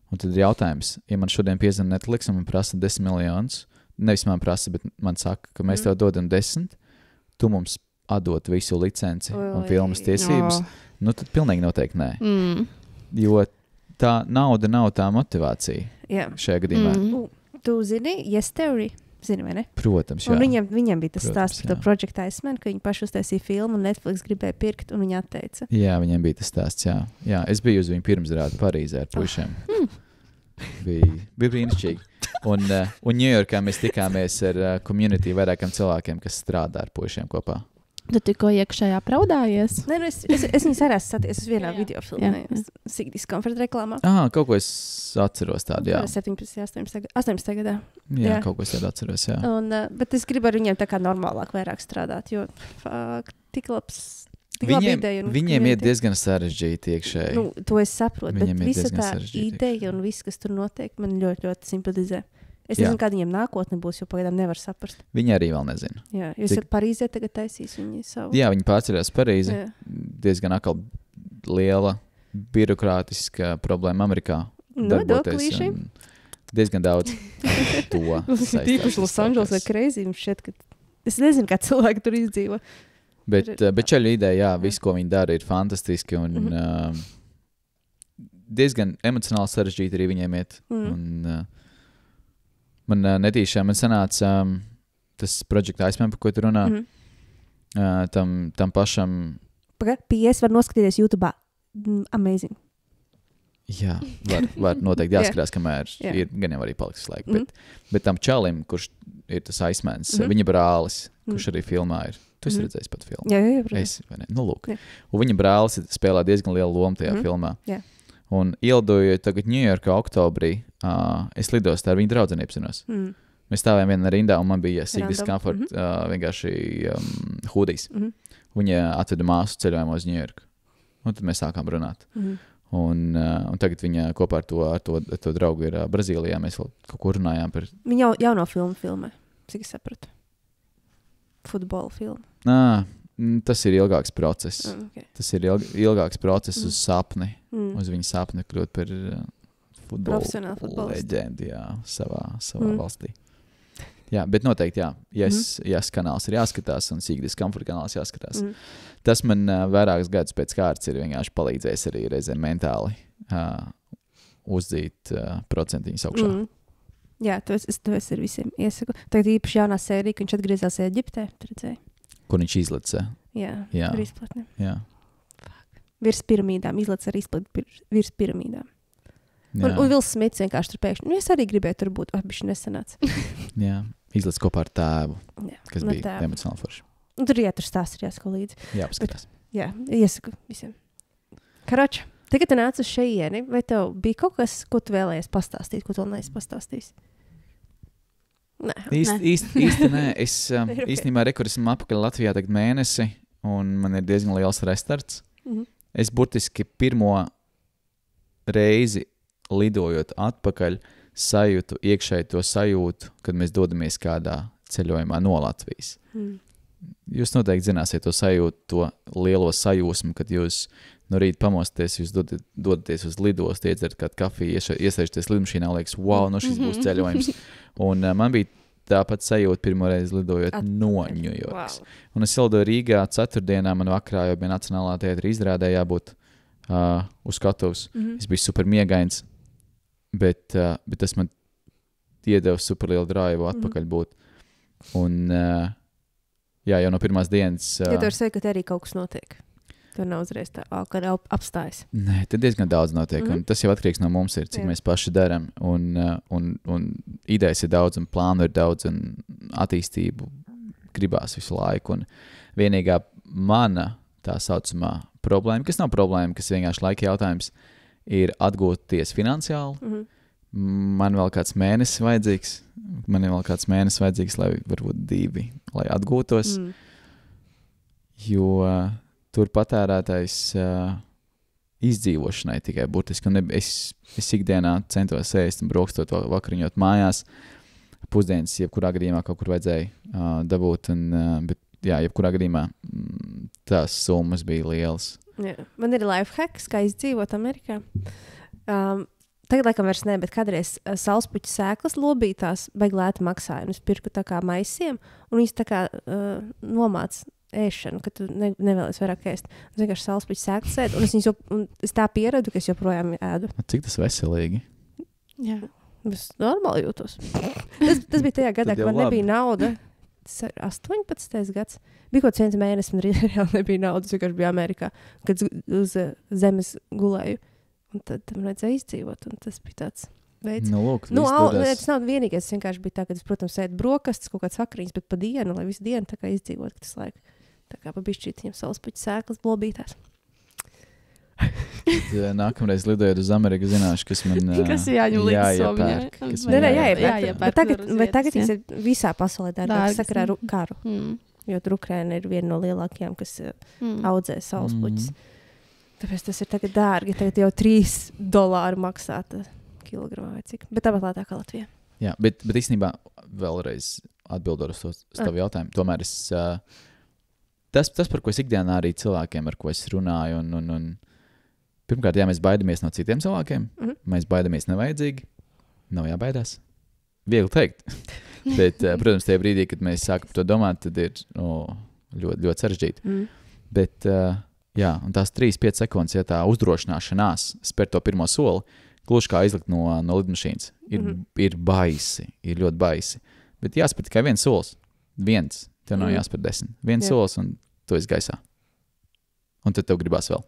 Un tad ir jautājums, ja man šodien piezvan Netflix un man prasa 10 miljonus, nevis man prasa, bet man saka, ka mēs tev dodam 10, tu mums atdot visu licenci un filmas tiesības, nu tad pilnīgi noteikti nē. Jo tā nauda nav tā motivācija šajā gadījumā. Tu zini, Yes Theory? Zini, vai ne? Protams, jā. Un viņiem bija tas stāsts par to Project Iceman, ka viņi paši uztaisīja filmu un Netflix gribēja pirkt, un viņi atteica. Jā, viņiem bija tas stāsts, jā. Jā, es biju uz viņu pirmsrādi Parīzē ar puišiem. Bija brīnišķīgi. Un Ņujorkā mēs tikāmies ar community vairākiem cilvēkiem, kas strādā ar puišiem kopā. Tu tikko iekšējā praudājies? Nē, es viņus arī esmu saticies uz vienā video filmā. Sig Discomfort reklāmā. Kaut ko es atceros tādu, jā. 18. gadā. Jā, kaut ko es tādu atceros, jā. Bet es gribu ar viņiem tā kā normālāk vairāk strādāt, jo tik labs, tik laba ideja. Viņiem ir diezgan sarežģīti iekšēji. Nu, to es saprotu, bet visa tā ideja un viss, kas tur notiek, man ļoti, ļoti simpatizē. Es nezinu, kāda viņiem nākotne būs, jo pagaidām nevar saprast. Viņi arī vēl nezina. Jā, jūs Parīzē tagad taisīs viņi savu. Jā, viņi pārceļās Parīzi. Diezgan atkal liela birokrātiska problēma Amerikā. Nodokļīši. Diezgan daudz to saistās. Tīpaši Losandžels vai Crazy. Es nezinu, kā cilvēki tur izdzīvo. Bet šāda ideja, jā, viss, ko viņi dara, ir fantastiski un diezgan emocionāli sarežģīti arī viņiem iet. Un man netīšām, man sanāca tas Project Iceman, par ko tu runā, tam pašam... PS var noskatīties YouTube. Amazing. Jā, var noteikti jāskatās, kamēr ir, gan jau arī paliks laiku. Bet tam čalim, kurš ir tas Icemans, viņa brālis, kurš arī filmā ir. Tu esi redzējis pat filmu? Jā, protams. Nu, lūk. Un viņa brālis spēlē diezgan lielu lomu tajā filmā. Jā. Un ielidojot tagad Ņujorkā oktobrī, es lidostā ar viņu draudzeni iepazinos. Mēs stāvējām vienā rindā, un man bija Sig Discomfort vienkārši hūdijs. Viņa atveda māsu ceļojumā uz Ņujorku. Un tad mēs sākām runāt. Un tagad viņa kopā ar to draugu ir Brazīlijā. Mēs vēl kaut ko runājām par... Viņa jauno filmē, cik es sapratu. Futbola filmu. Tas ir ilgāks process. Okay. Tas ir ilgāks process uz sapni. Uz viņa sapni kļūt par futbola leģendi savā valstī. Jā, bet noteikti, jā. Ja kanāls ir jāskatās un Sig Discomfort kanāls jāskatās. Tas man vairākus gadus pēc kārtas ir vienkārši palīdzējis arī reizēm mentāli uzdzīt procentiņus augšā. Jā, to es ar visiem iesaku. Tagad īpaši jaunā sērija, ka viņš atgriezās Eģiptē, tu redzēji? Kur viņš izleca? Jā. Ar izplatni. Jā. Virs piramīdām, izleca ar izplatni virs piramīdām. Un Vils Smits vienkārši tur pēkšņi. Es arī gribēju tur būt, bišķi nesanāca. Jā, izleca kopā ar tēvu, kas bija emocionāli forši. Un tur tur stāsts ir jāsako līdzi. Jā, paskatās. Jā, iesaku visiem. Karoči, tagad tu nāc uz šeieni, vai tev bija kaut kas, ko tu vēlējies pastāstīt, ko tu vēl neesi pastāstījis? Nē. Īsti nē. Es īstenībā esmu apakaļ Latvijā tagad mēnesi, un man ir diezgan liels restarts. Es burtiski pirmo reizi lidojot atpakaļ sajūtu iekšēji to sajūtu, kad mēs dodamies kādā ceļojumā no Latvijas. Jūs noteikti zināsiet to sajūtu, to lielo sajūsmu, kad jūs no rīta pamosties, jūs dodaties uz lidostu, iedzert kādu kafiju, iesēžaties lidmašīnā, liekas, wow, šis būs ceļojums. Un man bija tāpat sajūta pirmoreiz lidojot no Ņujorkas. Wow. Un es lidoju Rīgā ceturtdienā, man vakarā jau bija Nacionālā teātra izrādē jābūt uz skatuves. Es biju super miegains, bet tas man iedeva super lielu drāju atpakaļ būt. Un jau no pirmās dienas... Ja tu vari teikt, ka te arī kaut kas notiek. Tur nav uzreiz tā, kad apstājas. Nē, tad diezgan daudz notiek. Un tas jau atkarīgs no mums ir, cik mēs paši darām. Un idejas ir daudz, un plānu ir daudz, un attīstību gribās visu laiku. Un vienīgā mana tā saucamā problēma, kas nav problēma, kas vienkārši laika jautājums, ir atgūties finansiāli. Man vēl kāds mēnesis vajadzīgs. Lai varbūt 2, lai atgūtos. Jo... Tur patērētais izdzīvošanai tikai burtiski. Un es ikdienā centos ēst un brokstot vakariņot mājās. pusdienas, jebkurā gadījumā kaut kur vajadzēja dabūt. Bet, jā, jebkurā gadījumā tās summas bija lielas. Jā. Man ir lifehacks, kā izdzīvot Amerikā. Tagad, laikam, vairs ne, bet kādreiz saulespuķu sēklas lobītās beiglēti maksāja. Es pirku tā kā maisiem, un viņas tā kā nomāca ēšanu, ka tu nevēlies vairāk ēst. Es vienkārši saulespuķu sēklas ēdu, un es tā pieradu, ka es joprojām ēdu. Cik tas veselīgi? Jā. Es normāli jūtos. Tas bija tajā gadā, kad man nebija nauda. Tas ir 18. gads. Bija kaut kāds 1 mēnesis, man reāli nebija naudas, vienkārši bija Amerikā, kad uz zemes gulēju. Un tad man vajadzēja izdzīvot, un tas bija tāds veids. Lūk, tas nav vienīgais. Es vienkārši biju tā, ka es, protams, ēdu brokastis, kaut kāds vakariņas, bet pa dienu, lai visu dienu tā kā izdzīvot, ka tas laika. Tā kā pa bišķīt viņam saulespuķu sēklas blobītās. Nākamreiz lidojot uz Ameriku, zināšu, kas man kas jāņem līdz somiņai. Jāiepērk. Bet tagad tas ir visā pasaulē dārgāk sakarā ar karu. Jo Ukraina ir viena no lielākajām, kas audzē saulespuķus. Tāpēc tas ir tagad dārgi. Tagad jau $3 maksā kilogramā vai cik. Bet tāpat lētāk kā Latvijā. Jā, bet īstenībā vēlreiz atbildot uz tavu jautājumu. Tomēr tas, par ko es ikdienā arī cilvēkiem, ar ko es runāju, un pirmkārt, jā, mēs baidamies no citiem cilvēkiem. Mēs baidamies nevajadzīgi. Nav jābaidās. Viegli teikt. Bet, protams, tajā brīdī, kad mēs sākam to domāt, tad ir ļoti, ļoti sarežģīti. Bet, jā, un tās 3-5 sekundes, ja tā uzdrošināšanās spēr to pirmo soli, gluži kā izlikt no lidmašīnas, ir baisi, ir ļoti baisi. Bet jāspēr tikai viens solis. Tev nav jāspēr 10. Viens solis, un tu esi gaisā. Un tad tev gribās vēl.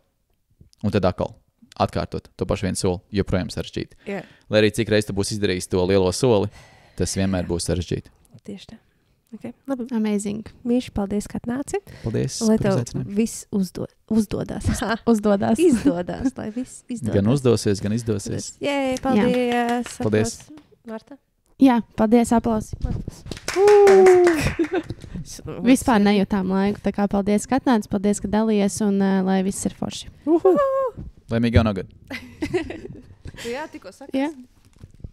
Un tad atkal atkārtot to pašu vienu soli, joprojām sarežģīti. Yeah. Lai arī cik reiz tu būsi izdarījis to lielo soli, tas vienmēr būs sarežģīti. Tieši tā. Okay. Labi. Amazing. Mīši, paldies, ka atnāci. Paldies. Lai tev viss uzdodās. Uzdodās. Lai viss izdodās. Gan uzdosies, gan izdosies. Jē, paldies. Paldies. Marta. Jā, paldies, aplausi. Vispār nejūtām laiku, tā kā paldies, ka atnāci, paldies, ka dalījies, un lai viss ir forši. Laimīgi jaunā gada. Jā, tikko sakās. Jā.